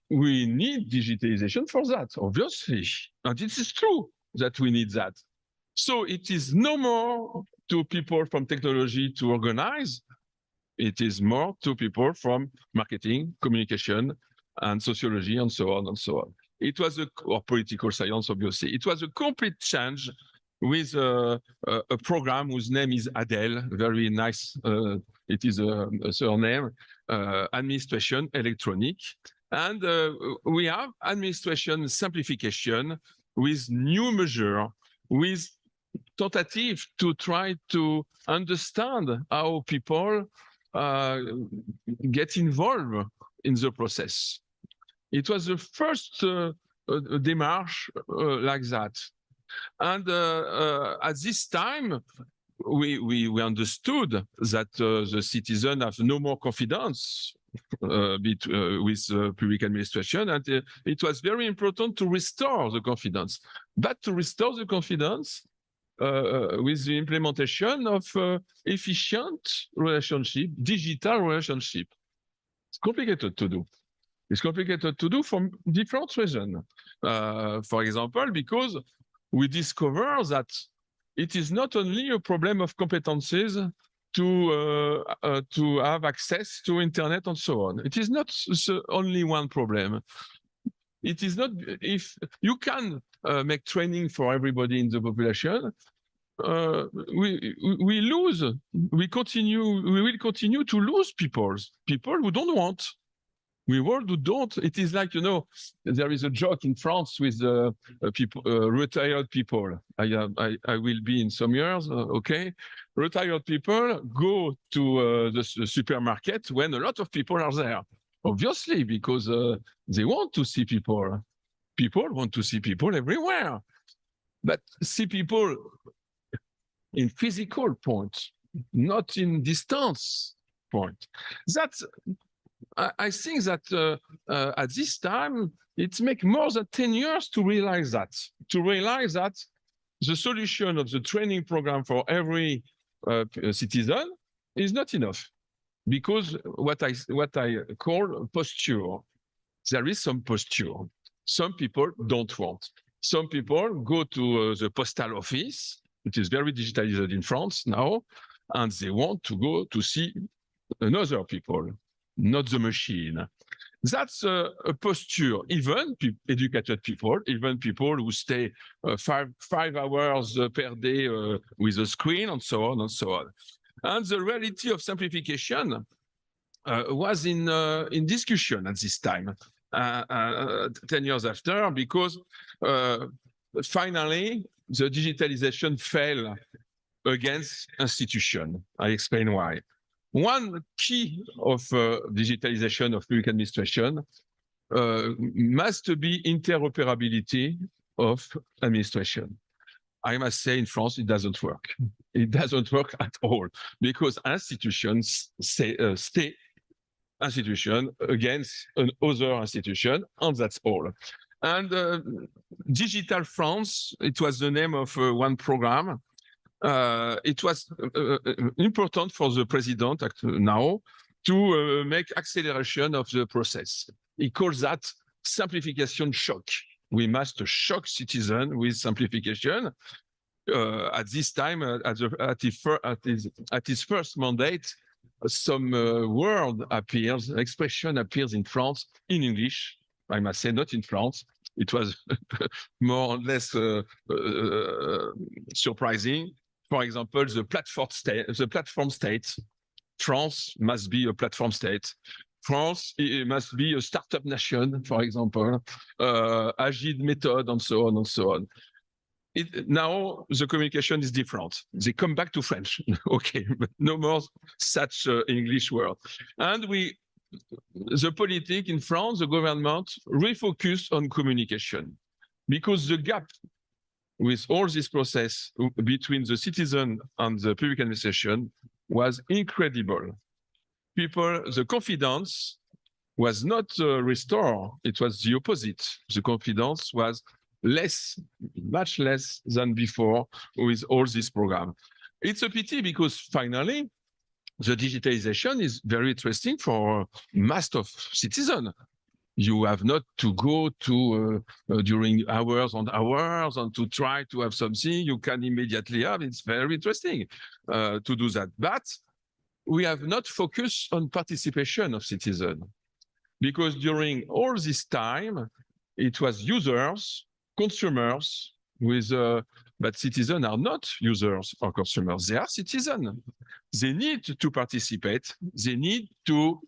we need digitalization for that, obviously. And it is true that we need that. So it is no more to people from technology to organize. It is more to people from marketing, communication, and sociology, and so on and so on. It was or political science, obviously. It was a complete change with a program whose name is Adele, very nice. It is a surname, Administration Electronic. And we have administration simplification with new measure, with tentative to try to understand how people get involved in the process. It was the first démarche like that. And at this time, we understood that the citizens have no more confidence with public administration, and it was very important to restore the confidence. But to restore the confidence with the implementation of efficient relationship, digital relationship. It's complicated to do. It's complicated to do for different reasons. For example, because we discover that it is not only a problem of competencies to have access to internet and so on. It is not only one problem. It is not, if you can make training for everybody in the population, we lose, we will continue to lose people who don't want. We world who don't. It is like, you know, there is a joke in France with people, retired people. I will be in some years, okay? Retired people go to the supermarket when a lot of people are there. Obviously, because they want to see people. People want to see people everywhere. But see people in physical point, not in distance point. That's, I think that at this time, it makes more than 10 years to realize that the solution of the training program for every citizen is not enough. Because what I call posture, there is some posture. Some people don't want. Some people go to the postal office, which is very digitalized in France now, and they want to go to see another people, not the machine. That's a posture. Even educated people, even people who stay 5 hours per day with a screen and so on and so on. And the reality of simplification was in discussion at this time, 10 years after, because finally the digitalization fell against institution. I explain why. One key of digitalization of public administration must be interoperability of administration. I must say in France, it doesn't work. It doesn't work at all because institutions stay institution against another institution, and that's all. And Digital France, it was the name of one program. It was important for the president now to make acceleration of the process. He calls that simplification shock. We must shock citizens with simplification. At this time, at his first mandate, some word appears, expression appears in France in English. I must say, not in France. It was more or less surprising. For example, the platform state. France must be a platform state. France must be a startup nation, for example, agile method, and so on and so on. Now the communication is different. They come back to French, okay, but no more such English word. And the politics in France, the government refocus on communication, because the gap with all this process between the citizen and the public administration was incredible. The confidence was not restored, it was the opposite. The confidence was much less than before with all this program. It's a pity because finally, the digitalization is very interesting for mass of citizens. You have not to go to during hours and hours and to try to have something you can immediately have. It's very interesting to do that. But we have not focused on participation of citizens, because during all this time, it was users, consumers, but citizens are not users or consumers. They are citizens. They need to participate. They need to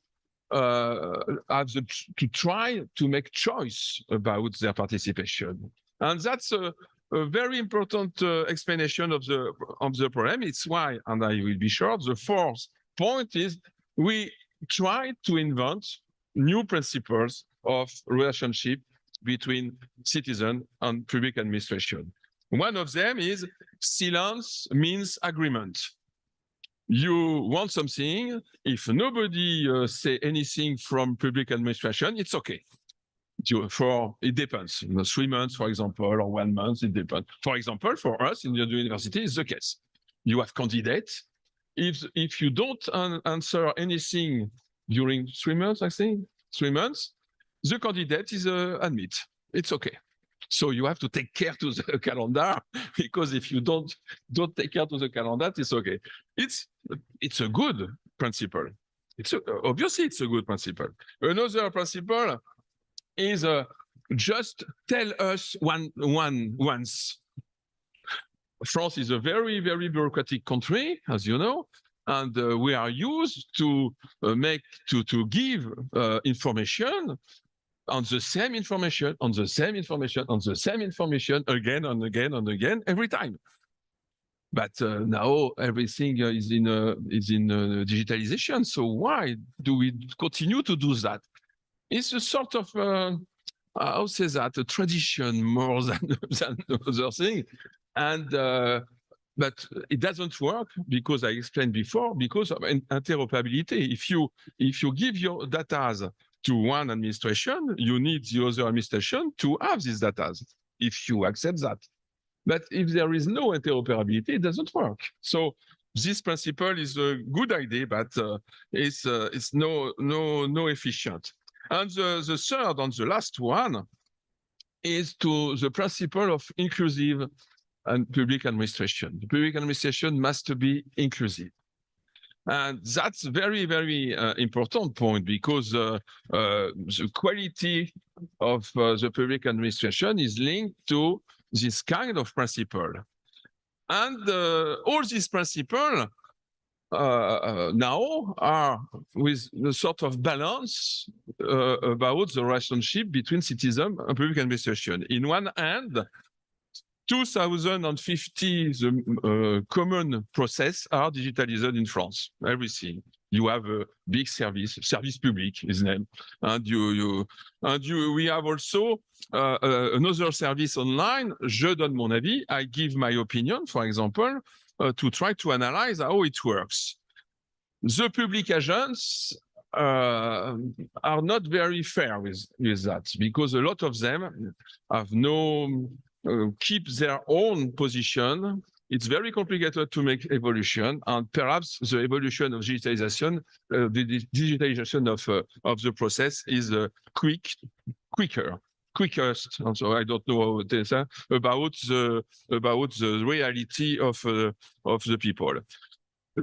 try to make choice about their participation. And that's a very important explanation of the problem. It's why, and I will be short, the fourth point is we try to invent new principles of relationship between citizen and public administration. One of them is silence means agreement. You want something, if nobody say anything from public administration, it's okay. It depends. 3 months, for example, or 1 month, it depends. For example, for us in the university, it's the case. You have candidates. If you don't answer anything during 3 months, I think, 3 months, the candidate is admit. It's okay. So you have to take care to the calendar, because if you don't take care to the calendar, it's okay. It's a good principle. Obviously it's a good principle. Another principle is just tell us once. France is a very, very bureaucratic country, as you know, and we are used to give information on the same information, on the same information, on the same information again and again and again every time. But now everything is in digitalization. So why do we continue to do that? It's a sort of how say that, a tradition more than other thing, and but it doesn't work because I explained before, because of interoperability. If you give your data to one administration, you need the other administration to have these data, if you accept that. But if there is no interoperability, it doesn't work. So this principle is a good idea, but it's no efficient. And the third and the last one is to the principle of inclusive and public administration. The public administration must be inclusive. And that's very, very important point, because the quality of the public administration is linked to this kind of principle. And all these principles now are with a sort of balance about the relationship between citizen and public administration. In one hand, 2050, the common process are digitalized in France. Everything. You have a big service public is named, and we have also another service online. Je donne mon avis. I give my opinion, for example, to try to analyze how it works. The public agents are not very fair with that, because a lot of them have keep their own position. It's very complicated to make evolution, and perhaps the evolution of digitalization, the digitalization of the process is quickest. And so I don't know how it is about the reality of the people.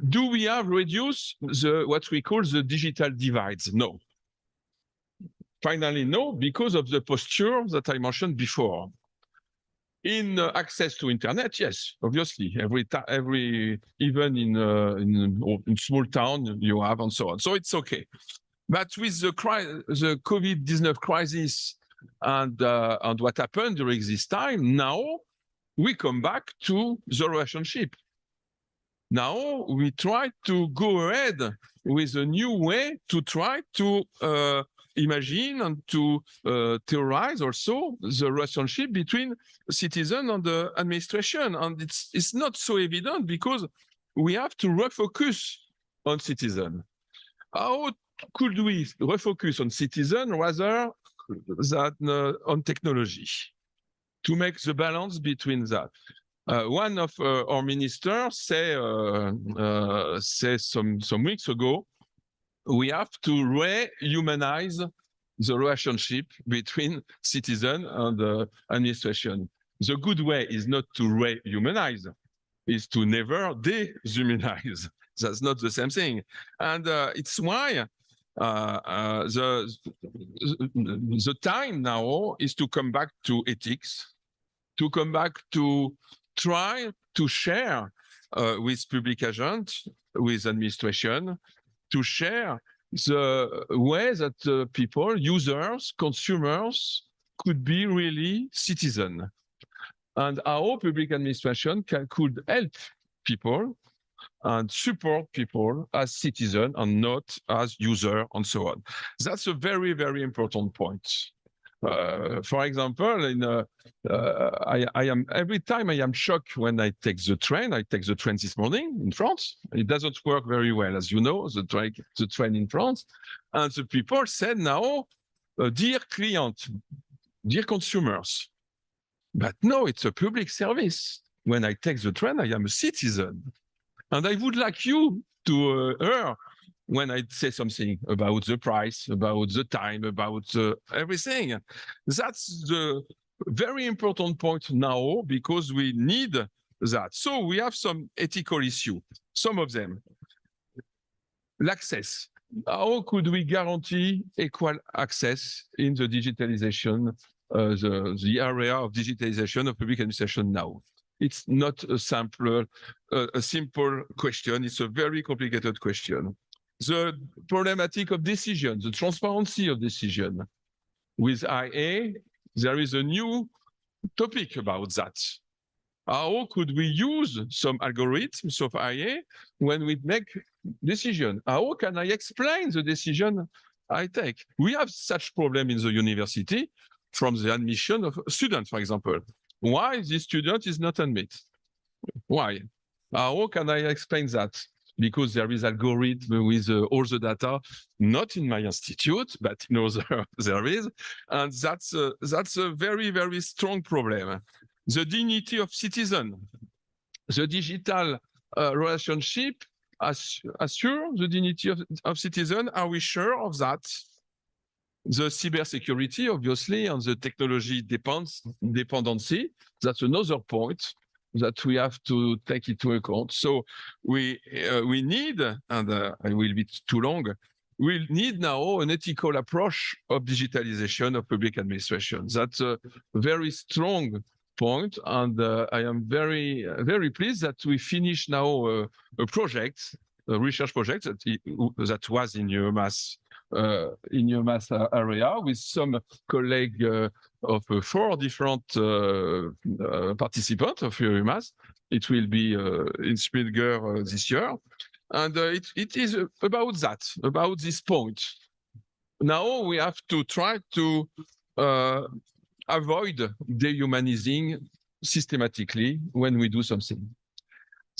Do we have reduced what we call the digital divides? No. Finally, no, because of the posture that I mentioned before. In access to internet, yes, obviously, even in small town you have, and so on. So it's okay. But with the COVID-19 crisis and what happened during this time, now we come back to the relationship. Now we try to go ahead with a new way to try to imagine and to theorize also the relationship between citizen and the administration. And it's not so evident, because we have to refocus on citizen. How could we refocus on citizen rather than on technology, to make the balance between that? One of our ministers say some weeks ago, we have to rehumanize the relationship between citizen and the administration. The good way is not to rehumanize, is to never dehumanize. That's not the same thing. And it's why the time now is to come back to ethics, to come back to try to share with public agents, with administration, to share the way that people, users, consumers could be really citizen, and how public administration could help people and support people as citizen and not as user, and so on. That's a very, very important point. For example, every time I am shocked when I take the train. I take the train this morning in France. It doesn't work very well, as you know, the train in France. And the people said now, dear client, dear consumers. But no, it's a public service. When I take the train, I am a citizen. And I would like you to hear when I say something about the price, about the time, about everything. That's the very important point now, because we need that. So we have some ethical issues, some of them. L'access. How could we guarantee equal access in the digitalization the area of digitalization of public administration now. It's not a simple question. It's a very complicated question. The problematic of decision, the transparency of decision. With IA, there is a new topic about that. How could we use some algorithms of IA when we make decision? How can I explain the decision I take? We have such problem in the university from the admission of students, for example. Why this student is not admitted? Why? How can I explain that? Because there is algorithm with all the data, not in my institute, but in other there is, and that's a very, very strong problem. The dignity of citizen, the digital relationship assure the dignity of citizen. Are we sure of that? The cybersecurity, obviously, and the technology dependency, that's another point that we have to take into account. So we need, and I will be too long, we need now an ethical approach of digitalization of public administration. That's a very strong point, and I am very, very pleased that we finish now a project, a research project that was in EUMMAS area with some colleagues of 4 different participants of EUMMAS. It will be in Spilger this year. And it is about that, about this point. Now we have to try to avoid dehumanizing systematically when we do something.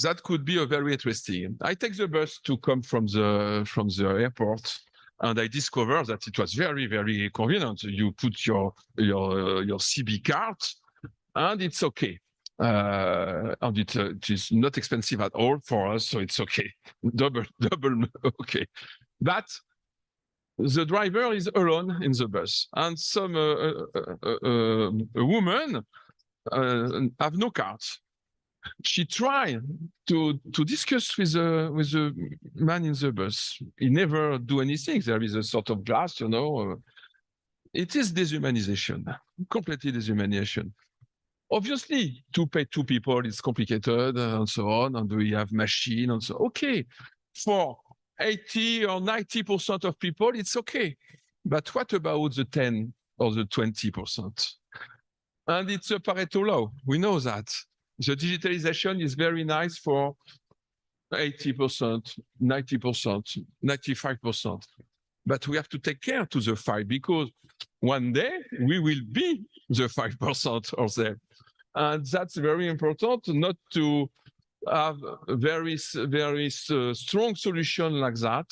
That could be a very interesting. I take the bus to come from the airport, and I discovered that it was very, very convenient. You put your CB card, and it's okay. And it is not expensive at all for us, so it's okay. Double okay. But the driver is alone in the bus, and some a woman have no card. She tried to discuss with the man in the bus. He never do anything. There is a sort of glass, you know. It is deshumanization, completely deshumanization. Obviously, to pay 2 people is complicated and so on, and we have machine and so. Okay, for 80 or 90% of people, it's okay. But what about the 10 or the 20%? And it's a Pareto law. We know that. The digitalization is very nice for 80%, 90%, 95%. But we have to take care to the 5, because one day we will be the 5% or them. And that's very important, not to have a very, very strong solution like that,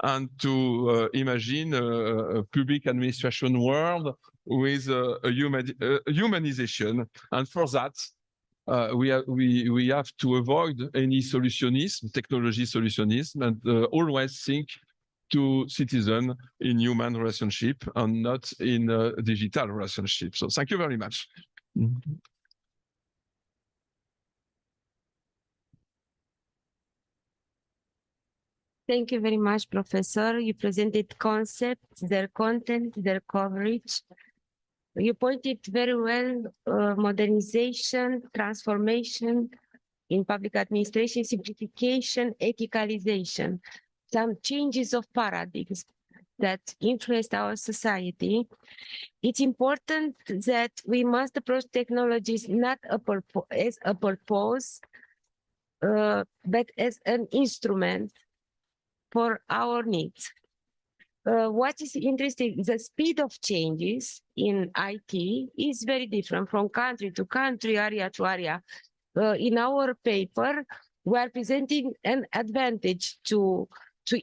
and to imagine a public administration world with a humanization. And for that, we have to avoid any solutionism, technology solutionism, and always think to citizen in human relationship and not in digital relationship. So thank you very much. Thank you very much, Professor. You presented concepts, their content, their coverage. You pointed very well, modernization, transformation in public administration, simplification, ethicalization, some changes of paradigms that influenced our society. It's important that we must approach technologies not as a purpose, but as an instrument for our needs. What is interesting, the speed of changes in IT is very different from country to country, area to area. In our paper, we are presenting an advantage to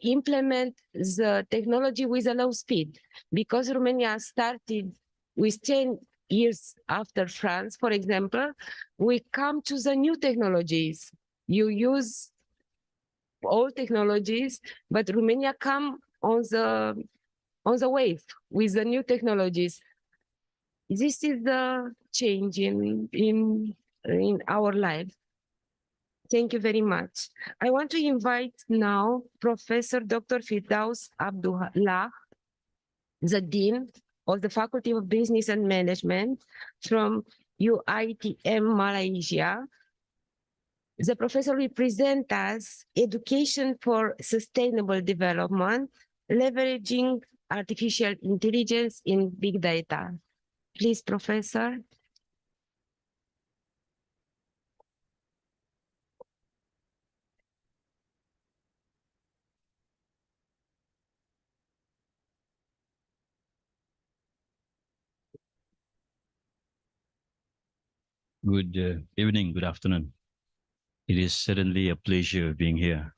implement the technology with a low speed, because Romania started with 10 years after France, for example. We come to the new technologies. You use old technologies, but Romania come on the wave with the new technologies. This is the change in our life. Thank you very much. I want to invite now Professor Dr. Firdaus Abdullah, the Dean of the Faculty of Business and Management from UITM Malaysia. The professor will present us education for sustainable development, leveraging artificial intelligence in big data. Please, Professor. Good evening, good afternoon. It is certainly a pleasure being here.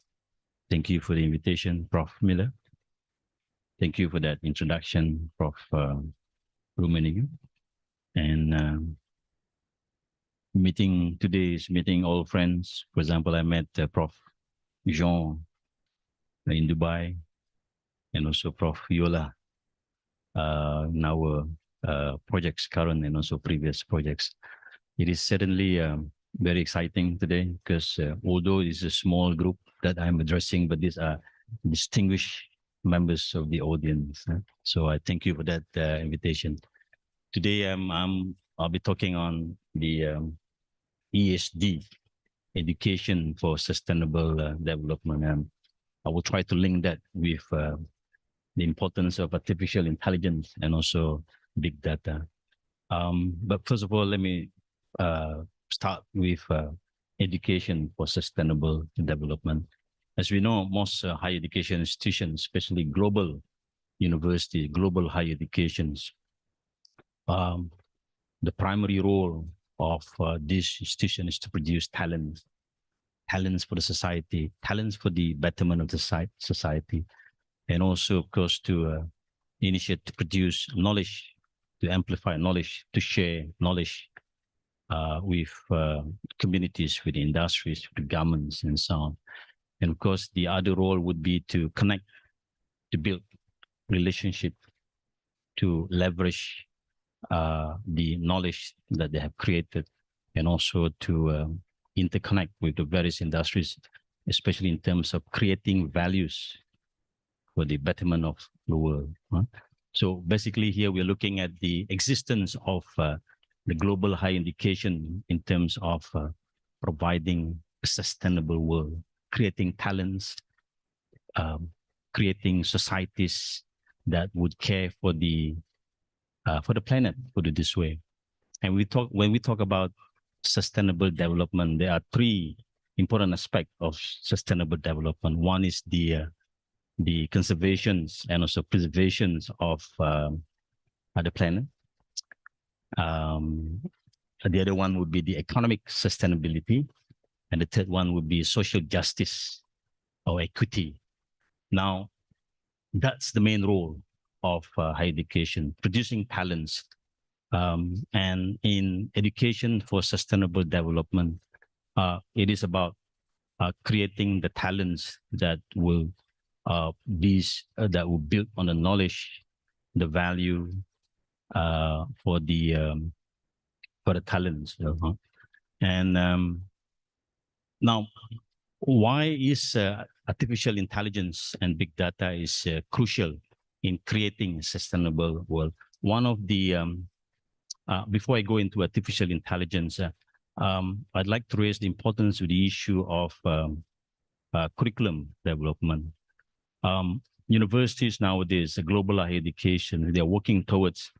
Thank you for the invitation, Prof. Miller. Thank you for that introduction, Prof. Romanian. And today is meeting all friends. For example, I met Prof. Jean in Dubai, and also Prof. Yola in our projects, current and also previous projects. It is certainly very exciting today because although it's a small group that I'm addressing, but these are distinguished members of the audience. So I thank you for that invitation. Today I'll be talking on the ESD, Education for Sustainable Development, and I will try to link that with the importance of artificial intelligence and also big data. But first of all, let me start with education for sustainable development. As we know, most higher education institutions, especially global universities, global higher educations, the primary role of this institution is to produce talents for the society, talents for the betterment of the society, and also, of course, to initiate, to produce knowledge, to amplify knowledge, to share knowledge with communities, with industries, with governments, and so on. And of course, the other role would be to connect, to build relationship, to leverage the knowledge that they have created, and also to interconnect with the various industries, especially in terms of creating values for the betterment of the world. So basically here we're looking at the existence of the global higher education in terms of providing a sustainable world, creating talents, creating societies that would care for the planet, put it this way. And when we talk about sustainable development, there are three important aspects of sustainable development. One is the conservations and also preservations of the planet. The other one would be the economic sustainability, and the third one would be social justice or equity. Now, that's the main role of higher education, producing talents. And in education for sustainable development, it is about creating the talents that will build on the knowledge, the value for the talents. And now, why is artificial intelligence and big data is crucial in creating a sustainable world? One of the before I go into artificial intelligence, I'd like to raise the importance of the issue of curriculum development. Universities nowadays, global higher education, they're working towards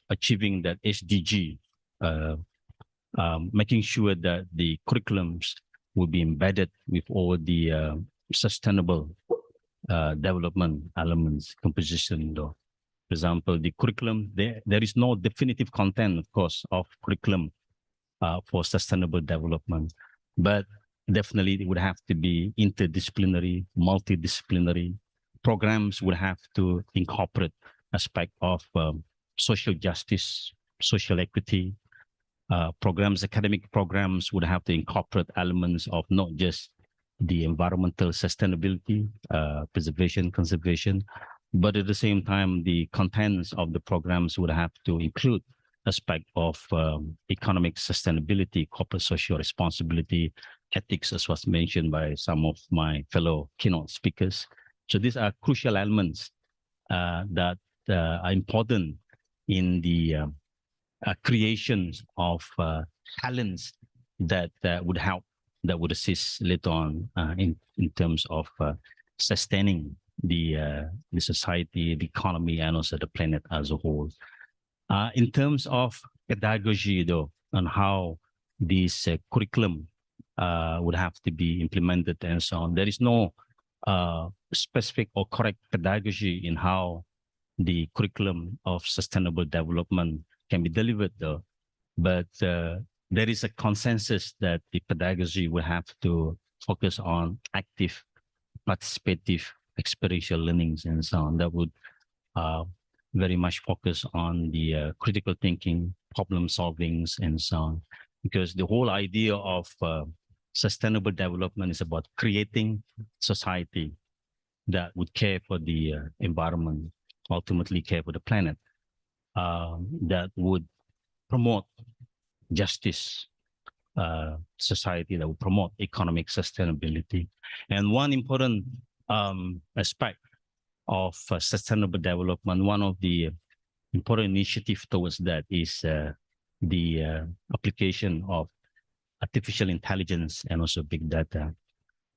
achieving that SDG, making sure that the curriculums will be embedded with all the sustainable development elements, composition. Though. For example, the curriculum, there is no definitive content, of course, of curriculum for sustainable development, but definitely it would have to be interdisciplinary, multidisciplinary. Programs would have to incorporate aspect of social justice, social equity. Academic programs would have to incorporate elements of not just the environmental sustainability, preservation, conservation, but at the same time, the contents of the programs would have to include aspect of economic sustainability, corporate social responsibility, ethics, as was mentioned by some of my fellow keynote speakers. So these are crucial elements that are important in the creations of talents that would help, that would assist later on in terms of sustaining the society, the economy, and also the planet as a whole. In terms of pedagogy, though, on how this curriculum would have to be implemented and so on, there is no specific or correct pedagogy in how the curriculum of sustainable development can be delivered, though. But there is a consensus that the pedagogy will have to focus on active, participative, experiential learnings and so on. That would very much focus on the critical thinking, problem solvings, and so on. Because the whole idea of sustainable development is about creating society that would care for the environment, ultimately care for the planet, that would promote justice, society that would promote economic sustainability. And one important aspect of sustainable development, one of the important initiatives towards that is the application of artificial intelligence and also big data.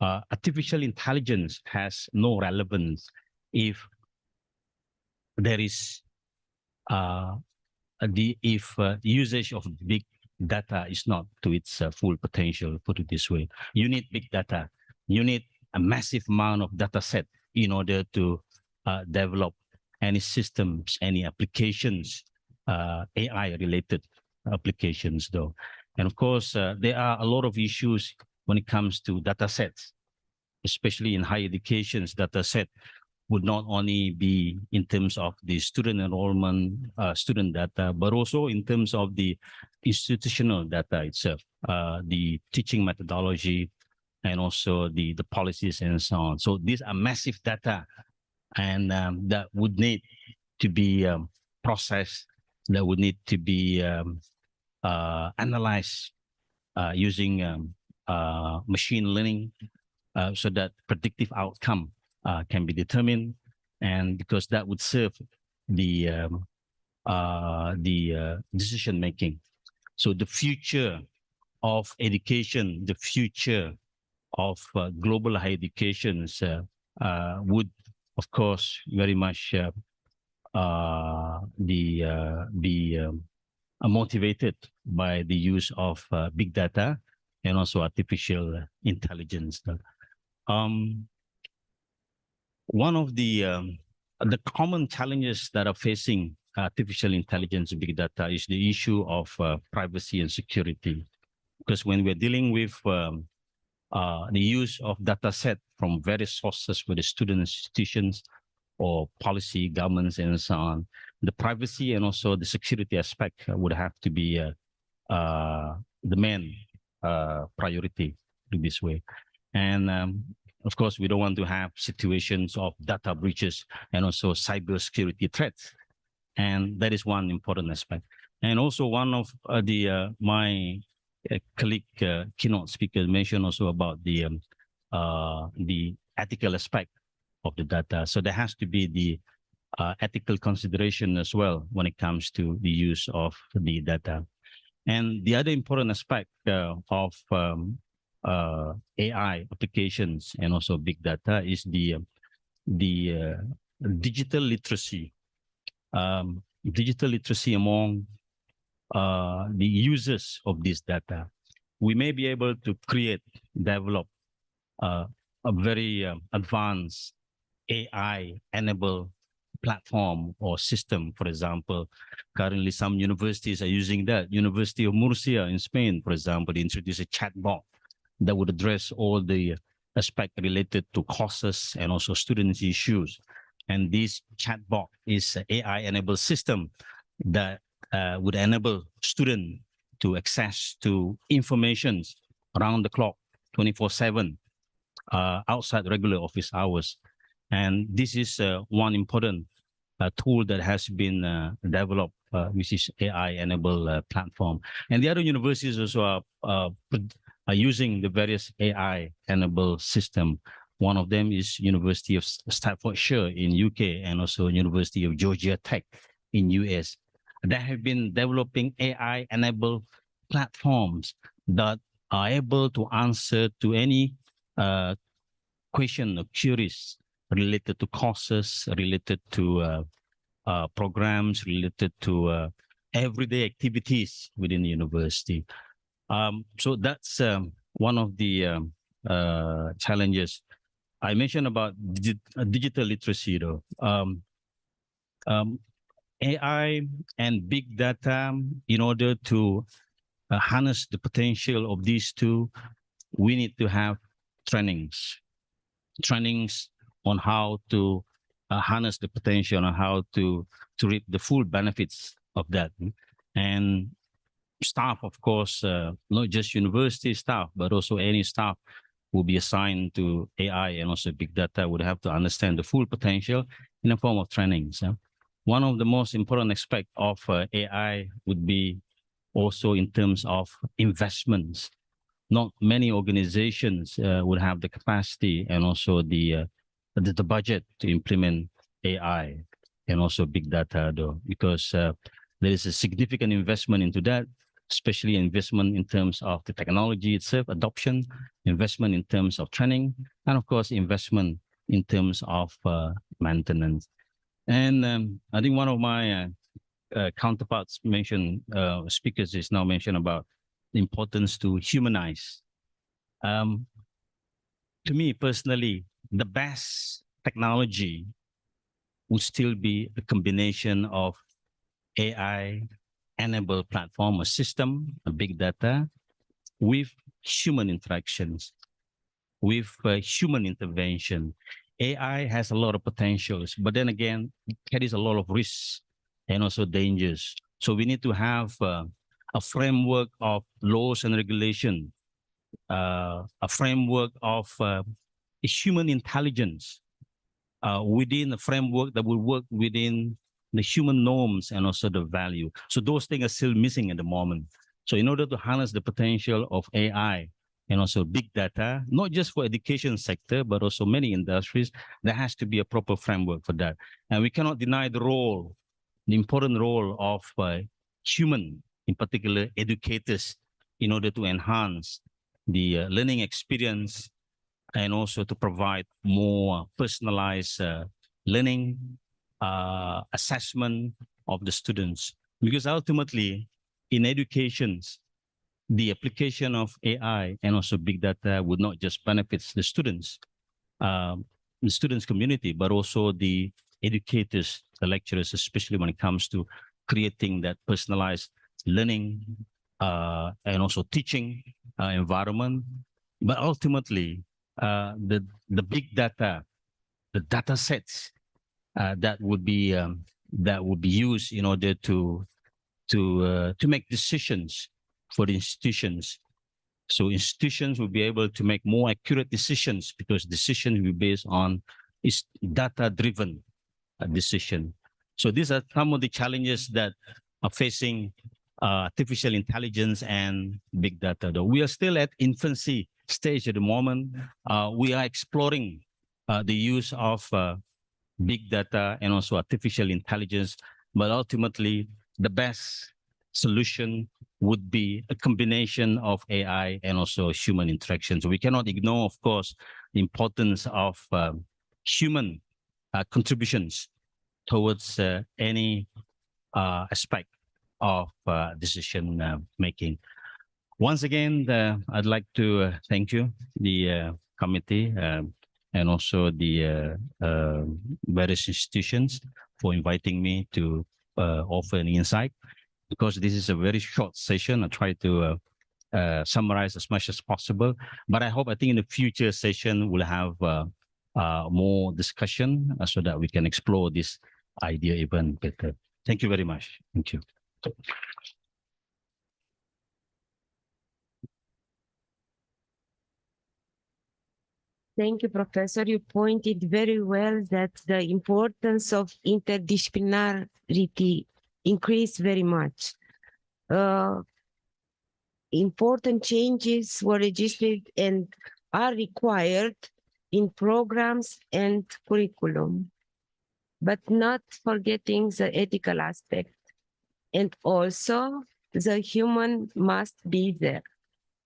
Artificial intelligence has no relevance if there is usage of big data is not to its full potential, put it this way. You need big data. You need a massive amount of data set in order to develop any systems, any applications, AI-related applications, though. And of course, there are a lot of issues when it comes to data sets, especially in higher education's data set would not only be in terms of the student enrollment, student data, but also in terms of the institutional data itself, the teaching methodology, and also the policies and so on. So these are massive data, and that would need to be processed, that would need to be analyzed using machine learning so that predictive outcome can be determined, and because that would serve the decision making. So the future of education, the future of global higher educations would, of course, very much be motivated by the use of big data and also artificial intelligence. One of the common challenges that are facing artificial intelligence and big data is the issue of privacy and security. Because when we're dealing with the use of data set from various sources, whether student institutions or policy, governments, and so on, the privacy and also the security aspect would have to be the main priority in this way. And of course, we don't want to have situations of data breaches and also cybersecurity threats. And that is one important aspect. And also one of my colleague keynote speakers mentioned also about the ethical aspect of the data. So there has to be the ethical consideration as well when it comes to the use of the data. And the other important aspect of AI applications and also big data is the digital literacy. Digital literacy among the users of this data. We may be able to develop a very advanced AI-enabled platform or system. For example, currently some universities are using that. University of Murcia in Spain, for example, they introduced a chatbot that would address all the aspects related to courses and also students' issues. And this chatbot is an AI-enabled system that would enable students to access to information around the clock, 24/7, outside regular office hours. And this is one important tool that has been developed, which is AI-enabled platform. And the other universities also are using the various AI-enabled system One of them is University of Staffordshire in UK and also University of Georgia Tech in US. They have been developing AI-enabled platforms that are able to answer to any question or queries related to courses, related to programs, related to everyday activities within the university. So that's one of the challenges. I mentioned about digital literacy, though. AI and big data, in order to harness the potential of these two, we need to have trainings on how to harness the potential and how to reap the full benefits of that. And staff, of course, not just university staff, but also any staff will be assigned to AI and also big data would have to understand the full potential in the form of trainings. One of the most important aspects of AI would be also in terms of investments. Not many organizations would have the capacity and also the budget to implement AI and also big data, though, because there is a significant investment into that, especially investment in terms of the technology itself, adoption, investment in terms of training, and of course, investment in terms of maintenance. And I think one of my counterparts mentioned, speakers is now mentioned about the importance to humanize. To me personally, the best technology would still be a combination of AI-enabled platform or system, a big data, with human interactions, with human intervention. AI has a lot of potentials, but then again, it carries a lot of risks and also dangers. So we need to have a framework of laws and regulation, a framework of human intelligence within a framework that will work within the human norms and also the value. So those things are still missing at the moment. So in order to harness the potential of AI and also big data, not just for education sector, but also many industries, there has to be a proper framework for that. And we cannot deny the role, the important role of human, in particular educators, in order to enhance the learning experience and also to provide more personalized learning, assessment of the students. Because ultimately, in education, the application of AI and also big data would not just benefit the students community, but also the educators, the lecturers, especially when it comes to creating that personalized learning and also teaching environment. But ultimately, the big data, the data sets that would be used in order to make decisions for the institutions. So institutions will be able to make more accurate decisions because decisions will be based on data-driven decision. So these are some of the challenges that are facing artificial intelligence and big data. Though we are still at infancy stage at the moment, we are exploring the use of big data and also artificial intelligence, but ultimately the best solution would be a combination of AI and also human interactions. We cannot ignore, of course, the importance of human contributions towards any aspect of decision making. Once again, I'd like to thank you, the committee, and also the various institutions for inviting me to offer an insight. Because this is a very short session, I try to summarize as much as possible. But I think in the future session, we'll have more discussion so that we can explore this idea even better. Thank you very much. Thank you. Thank you, Professor. You pointed very well that the importance of interdisciplinarity increased very much. Important changes were registered and are required in programs and curriculum, but not forgetting the ethical aspect. And also, the human must be there.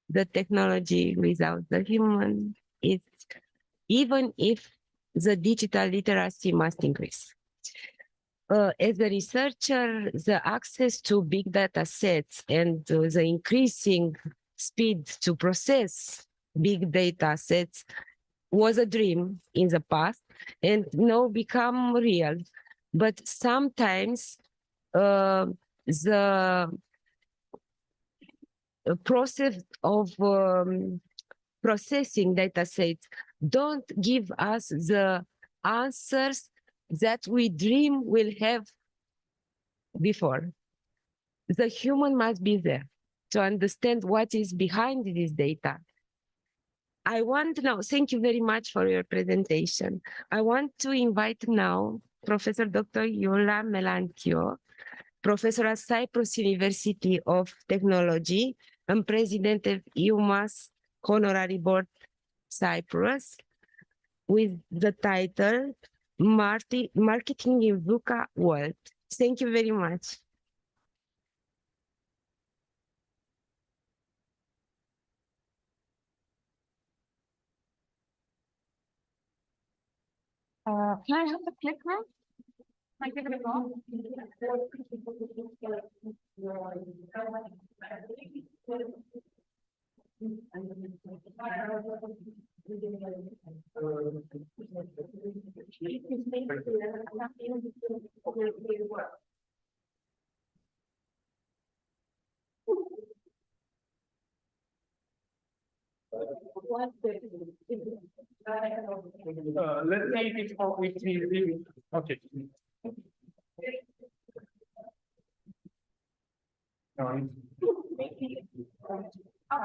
The technology without the human is, even if the digital literacy must increase. As a researcher, the access to big data sets and the increasing speed to process big data sets was a dream in the past and now become real. But sometimes the process of processing data sets don't give us the answers that we dream will have before. The human must be there to understand what is behind this data. I want now, thank you very much for your presentation. I want to invite now Professor Dr. Iulia Melanchio, Professor at Cyprus University of Technology and President of EUMMAS Honorary Board Cyprus, with the title Marketing in VUCA World. Thank you very much. Can I have the clicker? Can I give it a go? Let's say it for okay. I'll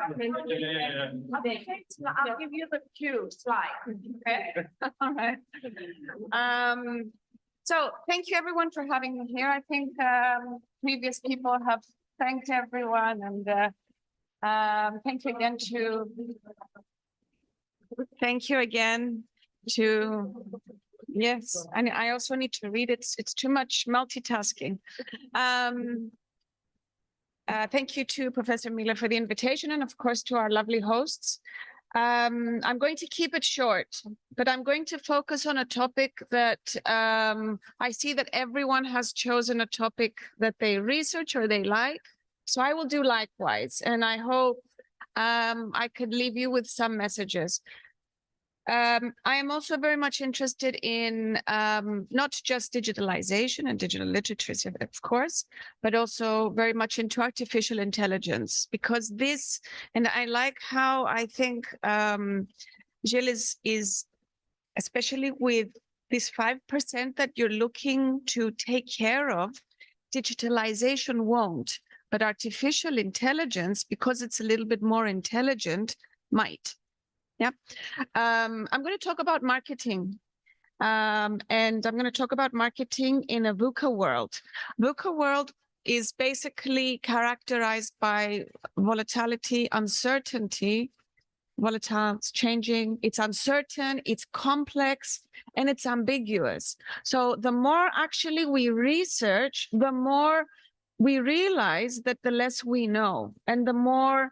give you the cue slide. Okay. All right. So thank you everyone for having me here. I think previous people have thanked everyone, and thank you again to yes, and I also need to read it. It's too much multitasking. Thank you to Professor Miller for the invitation, and of course to our lovely hosts. I'm going to keep it short, but I'm going to focus on a topic that I see that everyone has chosen a topic that they research or they like. So I will do likewise, and I hope I could leave you with some messages. I am also very much interested in not just digitalization and digital literacy, of course, but also very much into artificial intelligence, because this, and I like how I think Gilles is, especially with this 5% that you're looking to take care of, digitalization won't, but artificial intelligence, because it's a little bit more intelligent, might. Yeah, I'm going to talk about marketing, and I'm going to talk about marketing in a VUCA world. VUCA world is basically characterized by volatility, uncertainty. Volatile, it's changing, it's uncertain, it's complex, and it's ambiguous. So the more actually we research, the more we realize that the less we know, and the more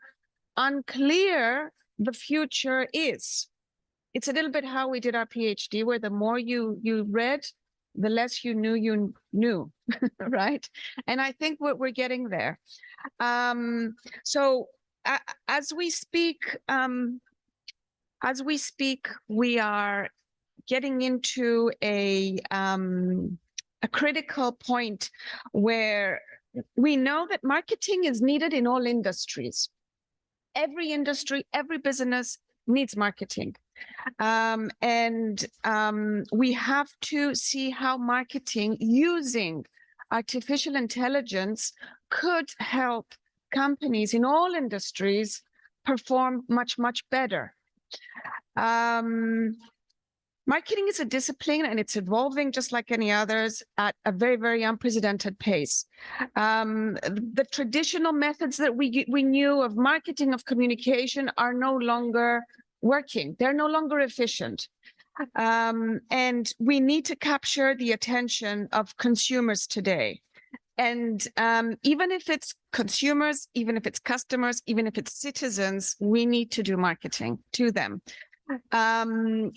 unclear the future is. It's a little bit how we did our PhD, where the more you read, the less you knew, right? And I think we're getting there. So as we speak, we are getting into a critical point where we know that marketing is needed in all industries. Every industry, every business needs marketing. And we have to see how marketing using artificial intelligence could help companies in all industries perform much, much better. Marketing is a discipline, and it's evolving just like any others at a very, very unprecedented pace. The traditional methods that we knew of marketing, of communication, are no longer working. They're no longer efficient. And we need to capture the attention of consumers today. And even if it's consumers, even if it's customers, even if it's citizens, we need to do marketing to them.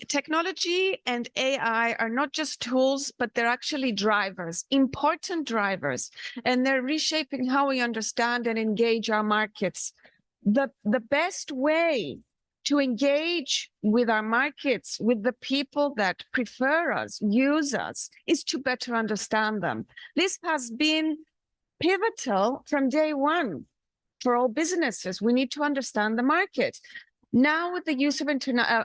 Technology and AI are not just tools, but they're actually drivers, important drivers, and they're reshaping how we understand and engage our markets. The best way to engage with our markets, with the people that prefer us, use us, is to better understand them. This has been pivotal from day one for all businesses. We need to understand the market. Now, with the use of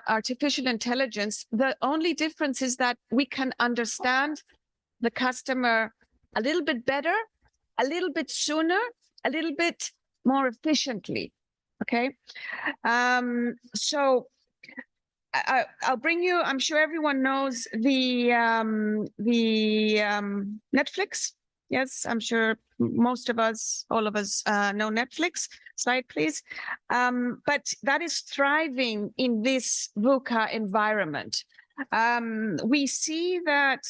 artificial intelligence, the only difference is that we can understand the customer a little bit better, a little bit sooner, a little bit more efficiently. Okay, so I'll bring you. I'm sure everyone knows the Netflix. Yes, I'm sure most of us, all of us, know Netflix. Slide, please. But that is thriving in this VUCA environment. We see that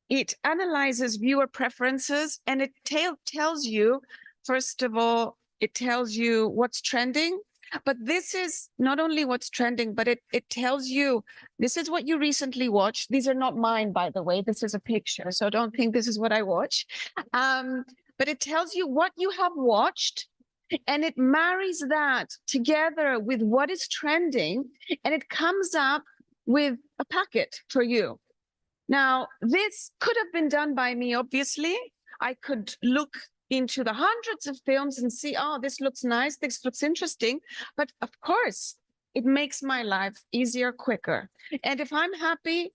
it analyzes viewer preferences, and it tells you, first of all, it tells you what's trending. But this is not only what's trending, but it tells you this is what you recently watched. These are not mine, by the way. This is a picture, so don't think this is what I watch. But it tells you what you have watched, and it marries that together with what is trending, and it comes up with a packet for you. Now, this could have been done by me, obviously. I could look into the hundreds of films and see, oh, this looks nice, this looks interesting. But of course, it makes my life easier, quicker. And if I'm happy,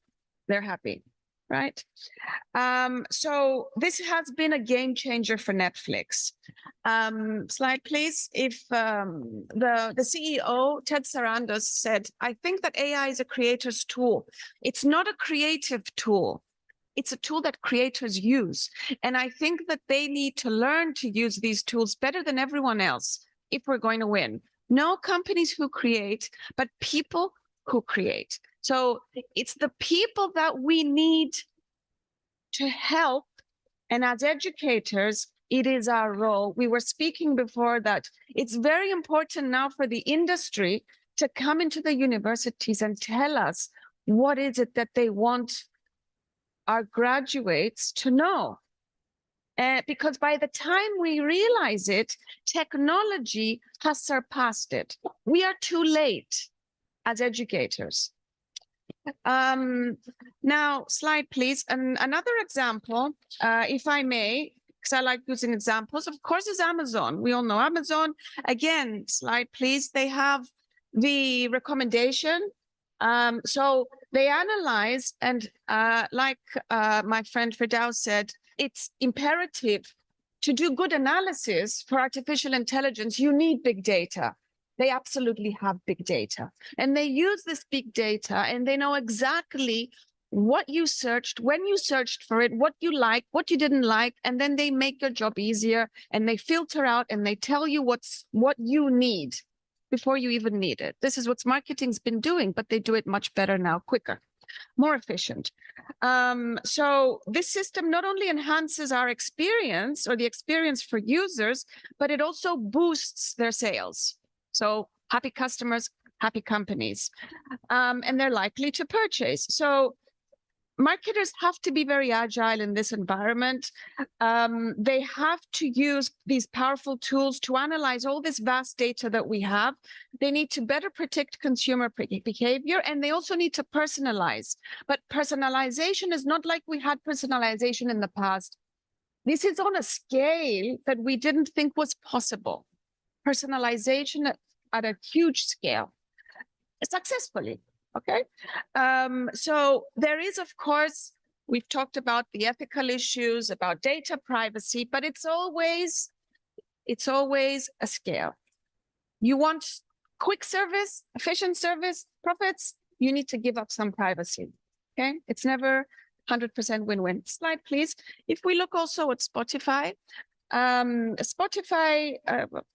they're happy, right? So this has been a game changer for Netflix. Slide, please. If the CEO, Ted Sarandos, said, I think that AI is a creator's tool. It's not a creative tool. It's a tool that creators use. And I think that they need to learn to use these tools better than everyone else if we're going to win. No companies who create, but people who create. So it's the people that we need to help. And as educators, it is our role. We were speaking before that it's very important now for the industry to come into the universities and tell us what is it that they want our graduates to know. Because by the time we realize it, technology has surpassed it. We are too late as educators. Now, slide, please. And another example, if I may, because I like using examples, of course, is Amazon. We all know Amazon. Again, slide, please. They have the recommendation. So they analyze, and like my friend Firdaus said, it's imperative to do good analysis for artificial intelligence. You need big data. They absolutely have big data. And they use this big data, and they know exactly what you searched, when you searched for it, what you liked, what you didn't like, and then they make your job easier, and they filter out, and they tell you what you need before you even need it. This is what marketing's been doing, but they do it much better now, quicker, more efficient. So this system not only enhances our experience or the experience for users, but it also boosts their sales. So happy customers, happy companies, and they're likely to purchase. So marketers have to be very agile in this environment. They have to use these powerful tools to analyze all this vast data that we have. They need to better predict consumer behavior, and they also need to personalize. But personalization is not like we had personalization in the past. This is on a scale that we didn't think was possible. Personalization at a huge scale, successfully. Okay, so there is, of course, we've talked about the ethical issues, about data privacy, but it's always a scale. You want quick service, efficient service, profits, you need to give up some privacy. Okay, it's never 100% win-win. Slide, please. If we look also at Spotify,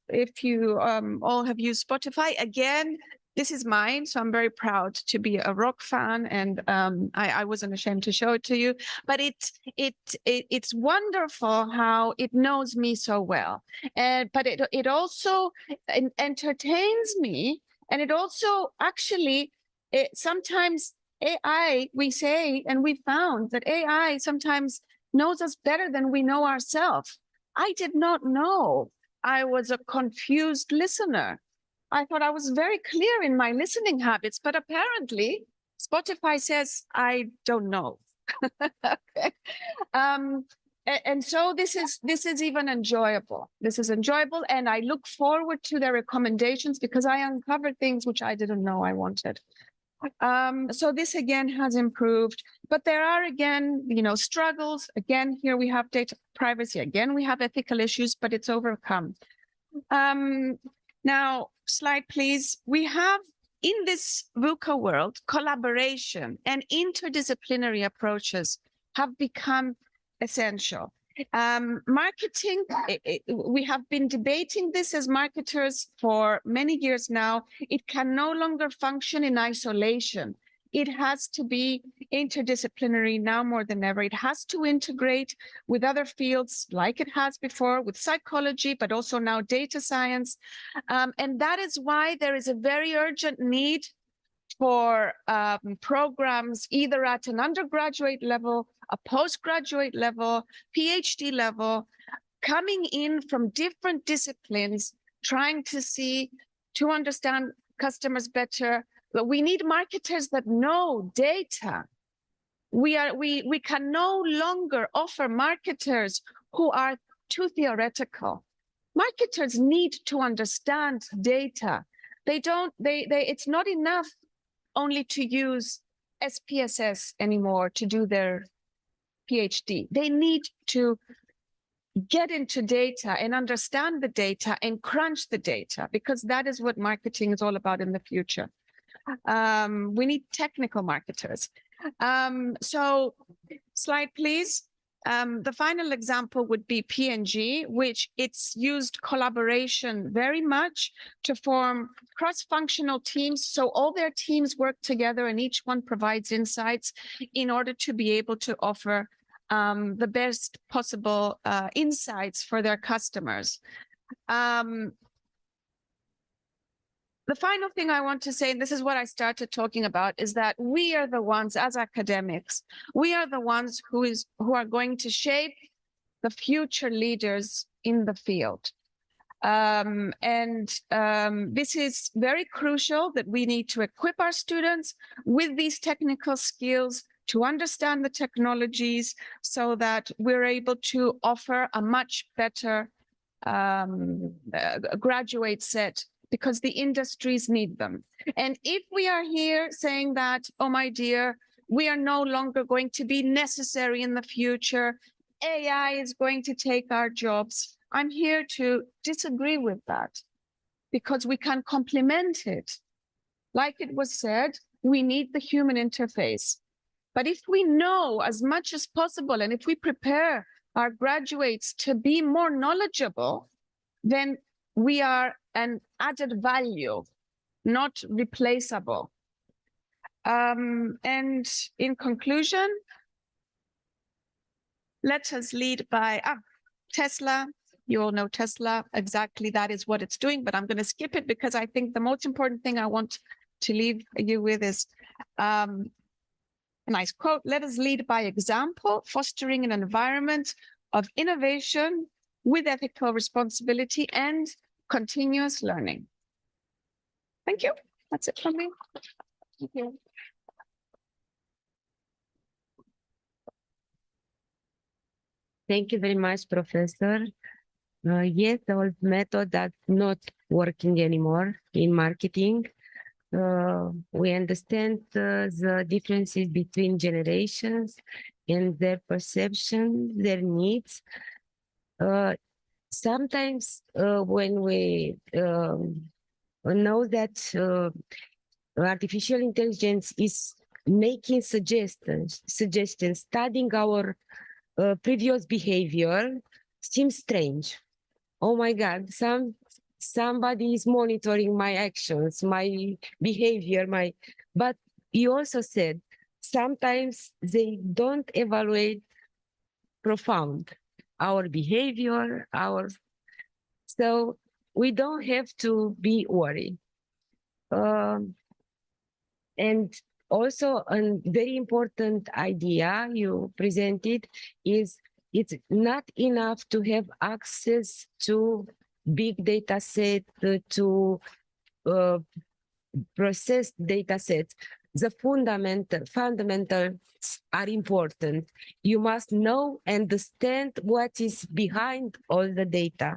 if you all have used Spotify, again, This is mine, so I'm very proud to be a rock fan, and I wasn't ashamed to show it to you. But it's wonderful how it knows me so well, but it also entertains me, and it also actually sometimes AI, we say, and we found that AI sometimes knows us better than we know ourselves. I did not know I was a confused listener. I thought I was very clear in my listening habits, but apparently Spotify says I don't know. Okay. And so this is even enjoyable. This is enjoyable, and I look forward to their recommendations because I uncovered things which I didn't know I wanted. So this again has improved, but there are again, struggles. Again, here we have data privacy. Again, we have ethical issues, but it's overcome. Now, slide please. We have in this VUCA world, collaboration and interdisciplinary approaches have become essential. Marketing, we have been debating this as marketers for many years now. It can no longer function in isolation. It has to be interdisciplinary now more than ever. It has to integrate with other fields like it has before with psychology, but also now data science. And that is why there is a very urgent need for programs either at an undergraduate level, a postgraduate level, PhD level, coming in from different disciplines, trying to understand customers better. But we need marketers that know data. We can no longer offer marketers who are too theoretical. Marketers need to understand data. It's not enough only to use SPSS anymore to do their PhD. They need to get into data and understand the data and crunch the data, because that is what marketing is all about in the future. We need technical marketers. So slide, please. The final example would be P&G, which it's used collaboration very much to form cross-functional teams. So all their teams work together and each one provides insights in order to be able to offer the best possible insights for their customers. The final thing I want to say, and this is what I started talking about, is that we are the ones as academics, we are the ones who are going to shape the future leaders in the field. This is very crucial that we need to equip our students with these technical skills to understand the technologies so that we're able to offer a much better graduate set, because the industries need them. And if we are here saying that, oh my dear, we are no longer going to be necessary in the future, AI is going to take our jobs, I'm here to disagree with that, because we can complement it. Like it was said, we need the human interface. But if we know as much as possible, and if we prepare our graduates to be more knowledgeable, then we are an added value, not replaceable. And in conclusion, let us lead by Tesla. You all know Tesla, exactly that is what it's doing, but I'm going to skip it because I think the most important thing I want to leave you with is a nice quote. Let us lead by example, fostering an environment of innovation with ethical responsibility and continuous learning. Thank you. That's it from me. Thank you. Thank you very much, Professor. Yes, the old method that's not working anymore in marketing. We understand the differences between generations and their perception, their needs. Sometimes when we know that artificial intelligence is making suggestions, studying our previous behavior seems strange. Oh my God, somebody is monitoring my actions, my behavior, but you also said sometimes they don't evaluate profound our behavior, so we don't have to be worried. And also a very important idea you presented is it's not enough to have access to big data set, to processed data sets. The fundamentals are important. You must know, understand what is behind all the data.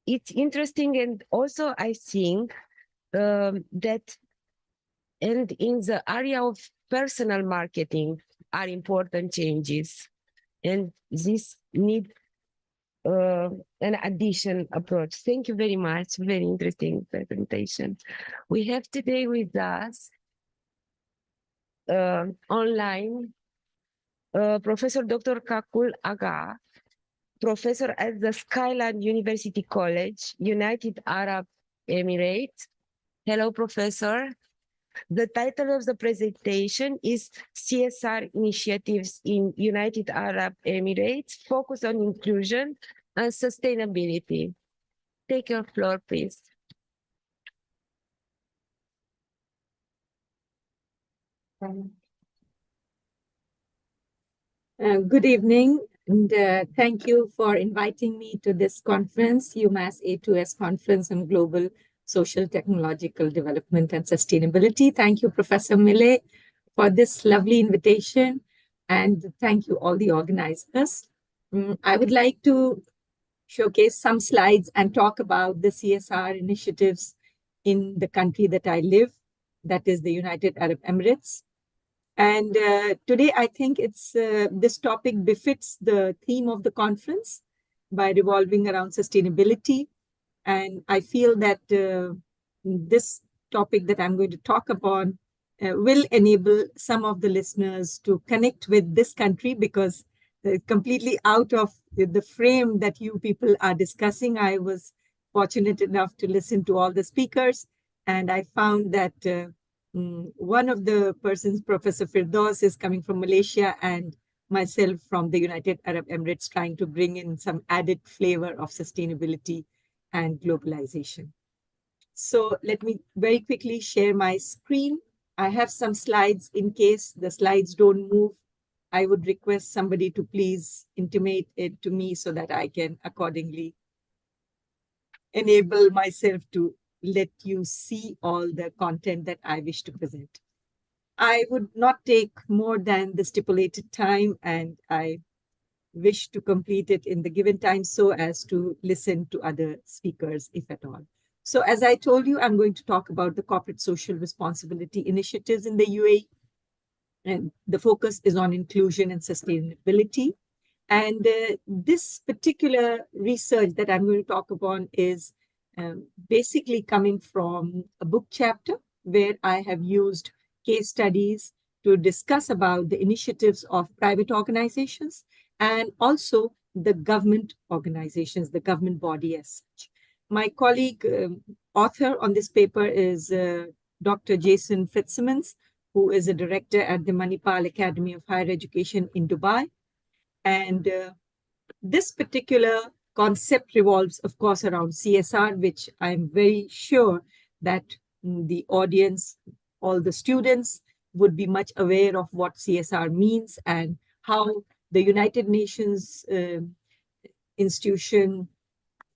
It's interesting, and also I think that, and in the area of personal marketing are important changes, and this need an addition approach. Thank you very much. Very interesting presentation. We have today with us online Professor Dr. Kakul Aga, professor at the Skyland University College, United Arab Emirates. Hello, Professor. The title of the presentation is CSR Initiatives in United Arab Emirates, Focus on Inclusion and Sustainability. Take your floor, please. Good evening, and thank you for inviting me to this conference, EUMMAS A2S Conference on Global Social Technological Development and Sustainability. Thank you, Professor Mille, for this lovely invitation, and thank you all the organizers. I would like to showcase some slides and talk about the CSR initiatives in the country that I live, that is the United Arab Emirates. And today, I think this topic befits the theme of the conference by revolving around sustainability. And I feel that this topic that I'm going to talk upon will enable some of the listeners to connect with this country, because completely out of the frame that you people are discussing. I was fortunate enough to listen to all the speakers, and I found that one of the persons, Professor Firdaus, is coming from Malaysia, and myself from the United Arab Emirates, trying to bring in some added flavor of sustainability and globalization. So let me very quickly share my screen. I have some slides. In case the slides don't move, I would request somebody to please intimate it to me so that I can accordingly enable myself to let you see all the content that I wish to present. I would not take more than the stipulated time, and I wish to complete it in the given time so as to listen to other speakers, if at all. So as I told you, I'm going to talk about the corporate social responsibility initiatives in the UAE. And the focus is on inclusion and sustainability. And this particular research that I'm going to talk upon is basically coming from a book chapter where I have used case studies to discuss about the initiatives of private organizations and also the government organizations, the government body as such. My colleague author on this paper is Dr. Jason Fitzsimmons, who is a director at the Manipal Academy of Higher Education in Dubai. And this particular concept revolves, of course, around CSR, which I'm very sure that the audience, all the students, would be much aware of what CSR means and how the United Nations institution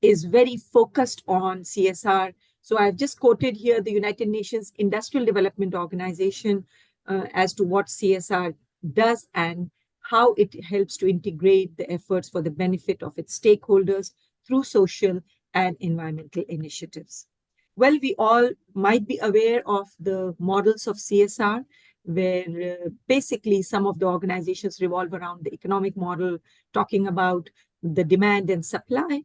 is very focused on CSR. So I've just quoted here the United Nations Industrial Development Organization as to what CSR does and how it helps to integrate the efforts for the benefit of its stakeholders through social and environmental initiatives. Well, we all might be aware of the models of CSR, where basically some of the organizations revolve around the economic model, talking about the demand and supply,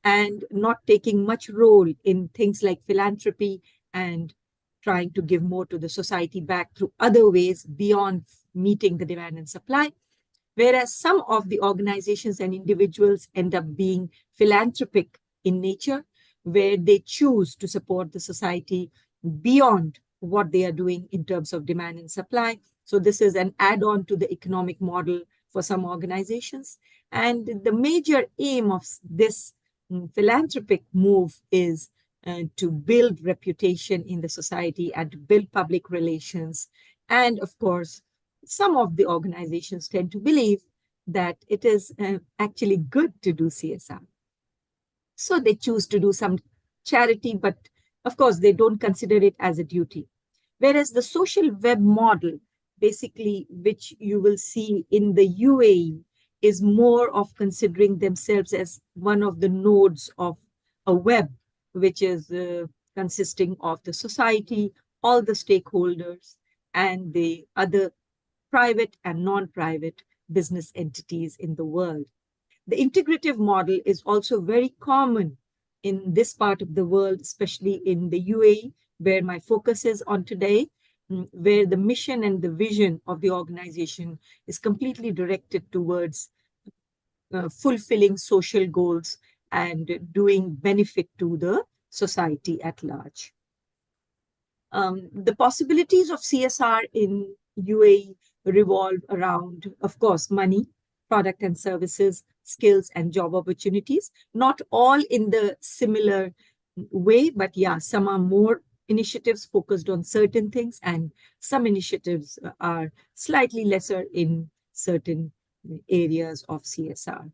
and not taking much role in things like philanthropy and trying to give more to the society back through other ways beyond meeting the demand and supply. Whereas some of the organizations and individuals end up being philanthropic in nature, where they choose to support the society beyond what they are doing in terms of demand and supply. So this is an add-on to the economic model for some organizations. And the major aim of this philanthropic move is to build reputation in the society and to build public relations. And of course, some of the organizations tend to believe that it is actually good to do CSR. So they choose to do some charity, but of course, they don't consider it as a duty. Whereas the social web model, basically, which you will see in the UAE, is more of considering themselves as one of the nodes of a web, which is consisting of the society, all the stakeholders, and the other private and non-private business entities in the world. The integrative model is also very common in this part of the world, especially in the UAE, where my focus is on today, where the mission and the vision of the organization is completely directed towards fulfilling social goals and doing benefit to the society at large. The possibilities of CSR in UAE revolve around, of course, money, product and services, skills and job opportunities, not all in the similar way, but yeah, some are more initiatives focused on certain things and some initiatives are slightly lesser in certain areas of CSR.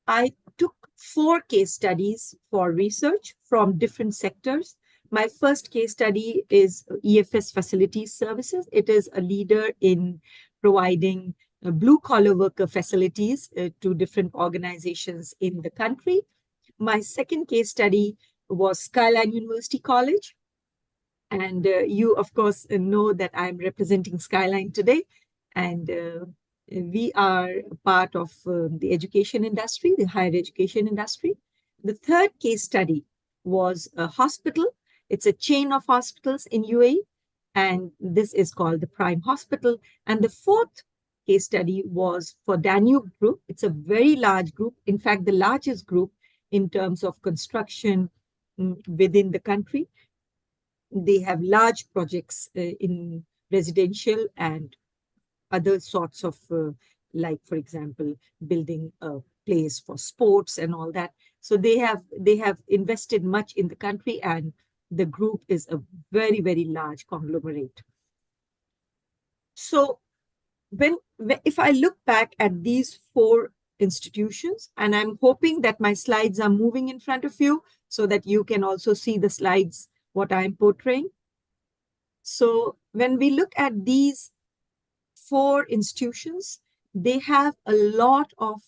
I took 4 case studies for research from different sectors. My first case study is EFS Facilities Services. It is a leader in providing blue-collar worker facilities to different organizations in the country. My second case study was Skyline University College. And you, of course, know that I'm representing Skyline today. And we are part of the education industry, the higher education industry. The third case study was a hospital. It's a chain of hospitals in UAE, and this is called the Prime Hospital. And the fourth case study was for Danube Group. It's a very large group, in fact, the largest group in terms of construction within the country. They have large projects in residential and other sorts of, like, for example, building a place for sports and all that. So they have invested much in the country, and the group is a very, very large conglomerate. So if I look back at these 4 institutions, and I'm hoping that my slides are moving in front of you so that you can also see the slides, what I'm portraying. So when we look at these 4 institutions, they have a lot of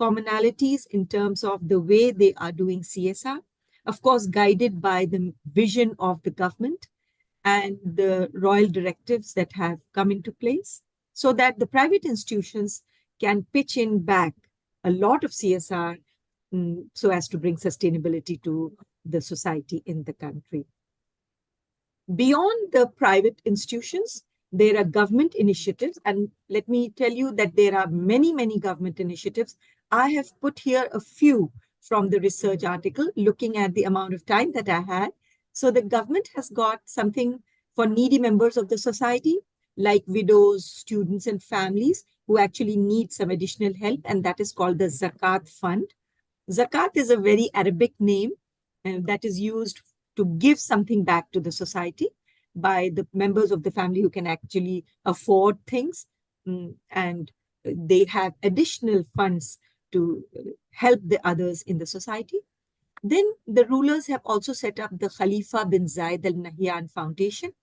commonalities in terms of the way they are doing CSR, of course, guided by the vision of the government and the royal directives that have come into place, so that the private institutions can pitch in back a lot of CSR so as to bring sustainability to the society in the country. Beyond the private institutions, there are government initiatives, and let me tell you that there are many, many government initiatives. I have put here a few from the research article, looking at the amount of time that I had. So the government has got something for needy members of the society, like widows, students, and families who actually need some additional help, and that is called the Zakat Fund. Zakat is a very Arabic name that is used to give something back to the society by the members of the family who can actually afford things, and they have additional funds to help the others in the society. Then the rulers have also set up the Khalifa bin Zayed Al Nahyan Foundation.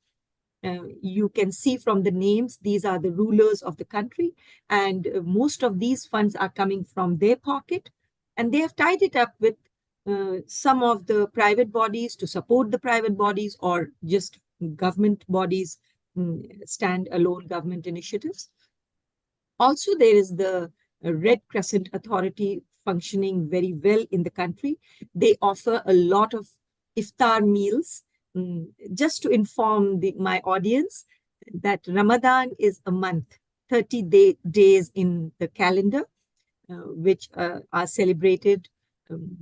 You can see from the names, these are the rulers of the country, and most of these funds are coming from their pocket, and they have tied it up with some of the private bodies to support the private bodies, or just government bodies, stand-alone government initiatives. Also, there is the Red Crescent Authority functioning very well in the country. They offer a lot of iftar meals. Just to inform my audience that Ramadan is a month, 30 days in the calendar, which are celebrated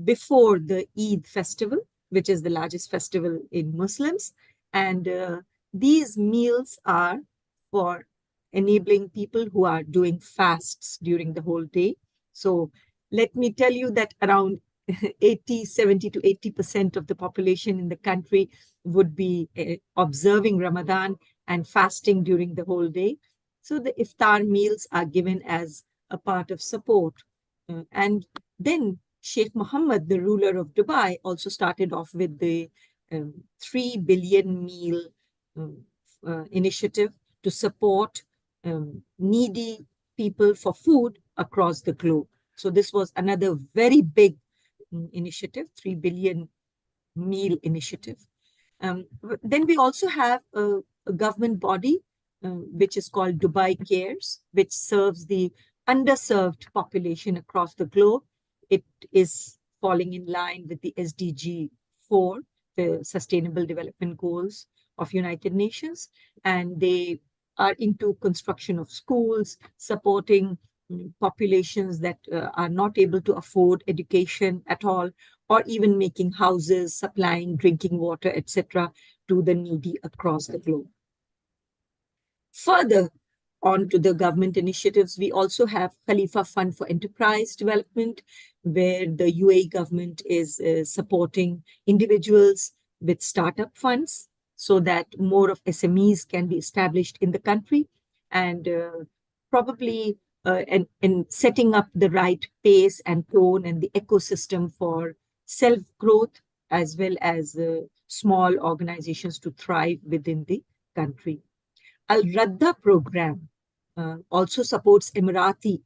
before the Eid festival, which is the largest festival in Muslims. And these meals are for enabling people who are doing fasts during the whole day. So let me tell you that around 70 to 80% of the population in the country would be observing Ramadan and fasting during the whole day. So the iftar meals are given as a part of support. And then Sheikh Mohammed, the ruler of Dubai, also started off with the 3 billion meal initiative to support needy people for food across the globe. So this was another very big initiative, 3 billion meal initiative. Then we also have a government body, which is called Dubai Cares, which serves the underserved population across the globe. It is falling in line with the SDG 4, the Sustainable Development Goals of United Nations, and they are into construction of schools, supporting populations that are not able to afford education at all, or even making houses, supplying drinking water, etc., to the needy across the globe. Further on to the government initiatives, we also have Khalifa Fund for Enterprise Development, where the UAE government is supporting individuals with startup funds so that more of SMEs can be established in the country, and probably and setting up the right pace and tone and the ecosystem for self-growth, as well as small organizations to thrive within the country. Al-Radda program also supports Emirati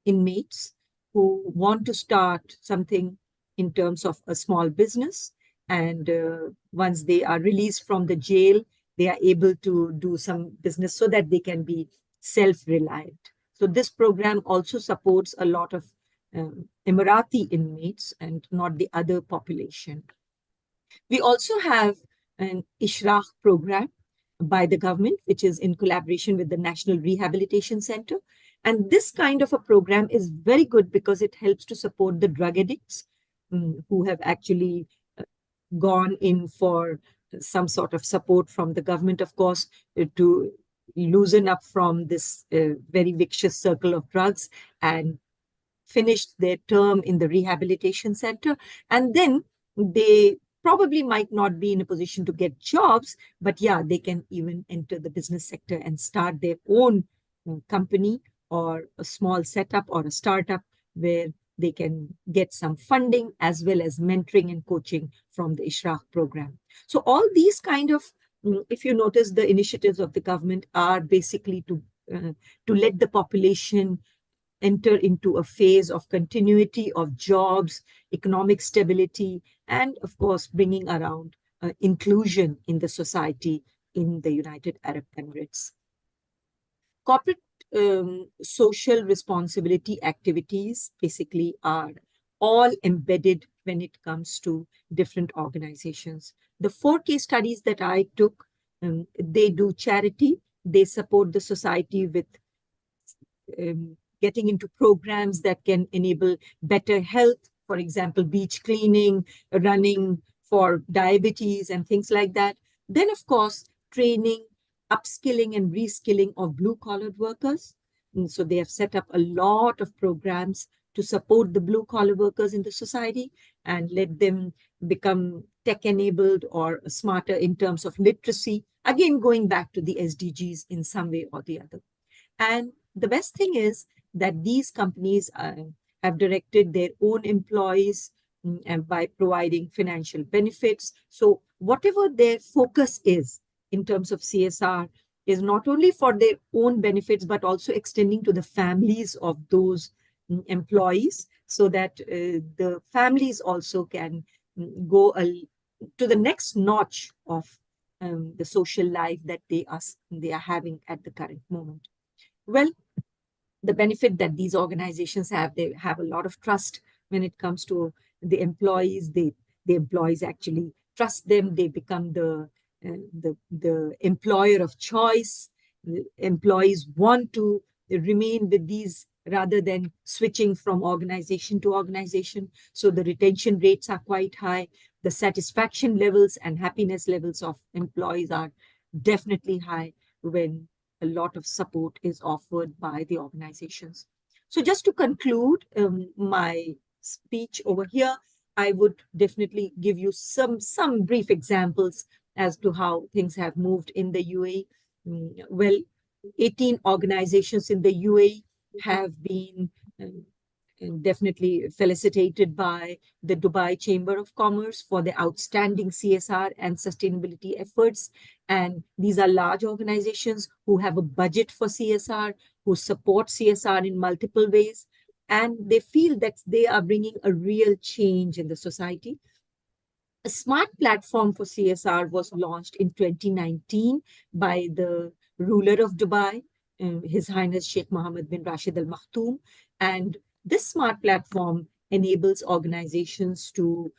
inmates who want to start something in terms of a small business. And once they are released from the jail, they are able to do some business so that they can be self-reliant. So this program also supports a lot of Emirati inmates and not the other population. We also have an Ishraq program by the government, which is in collaboration with the National Rehabilitation Center. And this kind of a program is very good because it helps to support the drug addicts who have actually gone in for some sort of support from the government, of course, to loosen up from this very vicious circle of drugs and finished their term in the rehabilitation center. And then they probably might not be in a position to get jobs, but yeah, they can even enter the business sector and start their own company or a small setup or a startup where they can get some funding as well as mentoring and coaching from the Ishraq program. So all these kind of, if you notice, the initiatives of the government are basically to let the population enter into a phase of continuity of jobs, economic stability, and of course, bringing around inclusion in the society in the United Arab Emirates. Corporate social responsibility activities basically are all embedded when it comes to different organizations. The 4 case studies that I took, they do charity, they support the society with getting into programs that can enable better health, for example, beach cleaning, running for diabetes and things like that. Then, of course, training, upskilling and reskilling of blue-collar workers. And so they have set up a lot of programs to support the blue-collar workers in the society and let them become tech-enabled or smarter in terms of literacy, again, going back to the SDGs in some way or the other. And the best thing is that these companies have directed their own employees and by providing financial benefits. So whatever their focus is in terms of CSR is not only for their own benefits, but also extending to the families of those employees so that the families also can go to the next notch of the social life that they are having at the current moment. Well, the benefit that these organizations have, they have a lot of trust when it comes to the employees. The employees actually trust them. They become the employer of choice. The employees want to remain with these rather than switching from organization to organization. So the retention rates are quite high. The satisfaction levels and happiness levels of employees are definitely high when a lot of support is offered by the organizations. So just to conclude my speech over here, I would definitely give you some brief examples as to how things have moved in the UAE. Well, 18 organizations in the UAE have been definitely felicitated by the Dubai Chamber of Commerce for the outstanding CSR and sustainability efforts. And these are large organizations who have a budget for CSR, who support CSR in multiple ways, and they feel that they are bringing a real change in the society. A smart platform for CSR was launched in 2019 by the ruler of Dubai, His Highness Sheikh Mohammed bin Rashid Al Maktoum. And this smart platform enables organizations to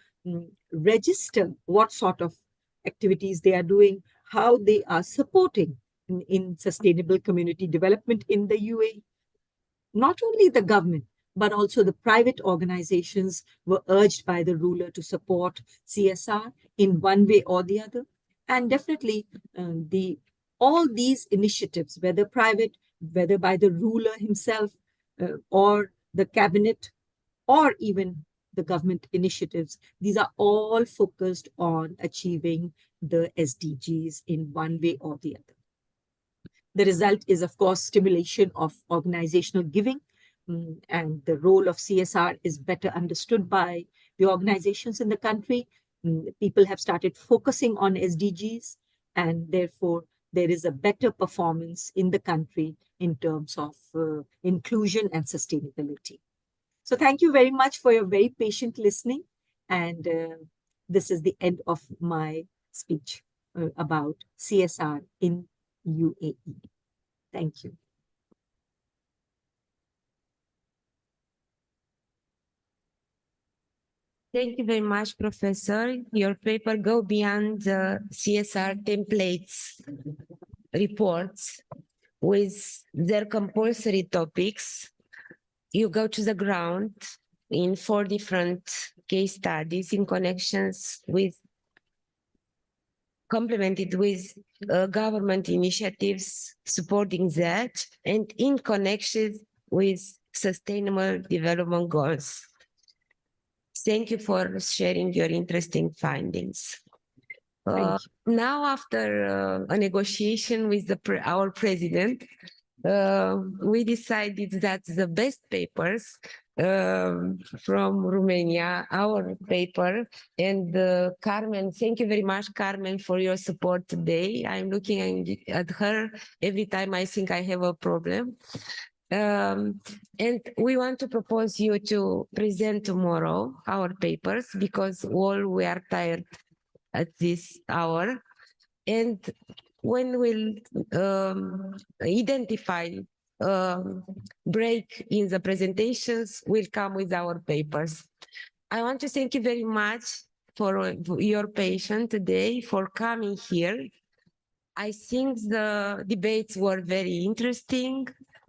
register what sort of activities they are doing, how they are supporting in sustainable community development in the UAE. Not only the government, but also the private organizations were urged by the ruler to support CSR in one way or the other. And definitely all these initiatives, whether private, whether by the ruler himself or the cabinet, or even the government initiatives, these are all focused on achieving the SDGs in one way or the other. The result is, of course, stimulation of organizational giving, and the role of CSR is better understood by the organizations in the country. People have started focusing on SDGs, and therefore there is a better performance in the country in terms of inclusion and sustainability. So thank you very much for your very patient listening. And this is the end of my speech about CSR in UAE. Thank you. Thank you very much, Professor. Your paper go beyond the CSR templates reports with their compulsory topics. You go to the ground in 4 different case studies in connections with, complemented with government initiatives supporting that, and in connection with sustainable development goals. Thank you for sharing your interesting findings. Now, after a negotiation with our president, we decided that the best papers from Romania, our paper, and Carmen, thank you very much, Carmen, for your support today. I'm looking at her every time I think I have a problem. And we want to propose you to present tomorrow our papers, because all we are tired at this hour. And when we'll identify break in the presentations, we'll come with our papers. I want to thank you very much for your patience today, for coming here. I think the debates were very interesting,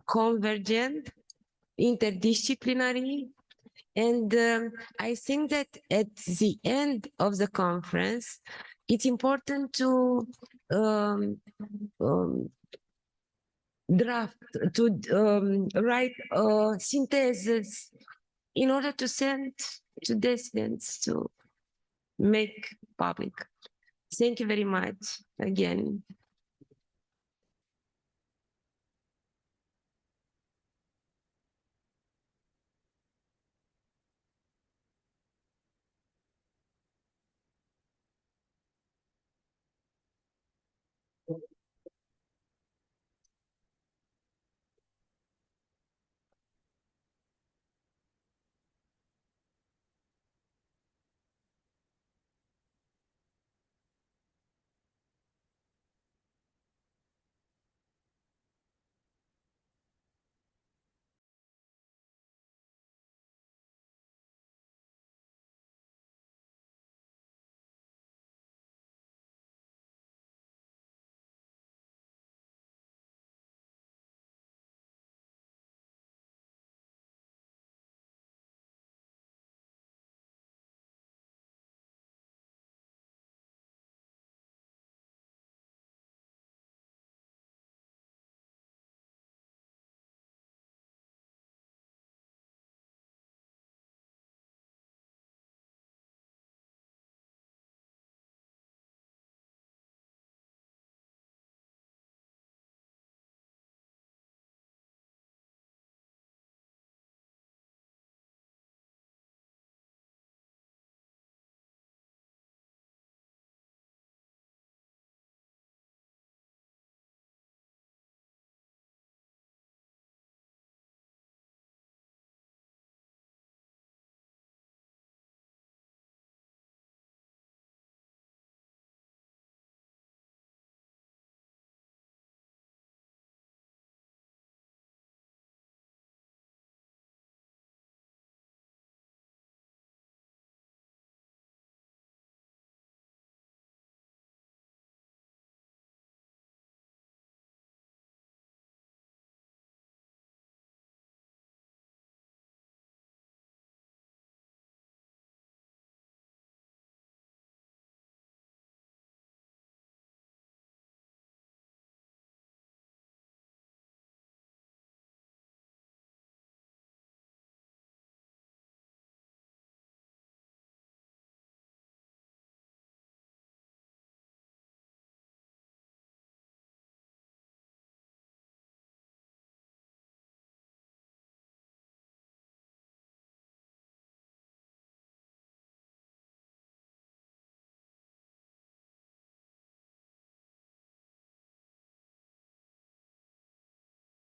convergent, interdisciplinary, and I think that at the end of the conference, it's important to write synthesis in order to send to dissidents to make public. Thank you very much again.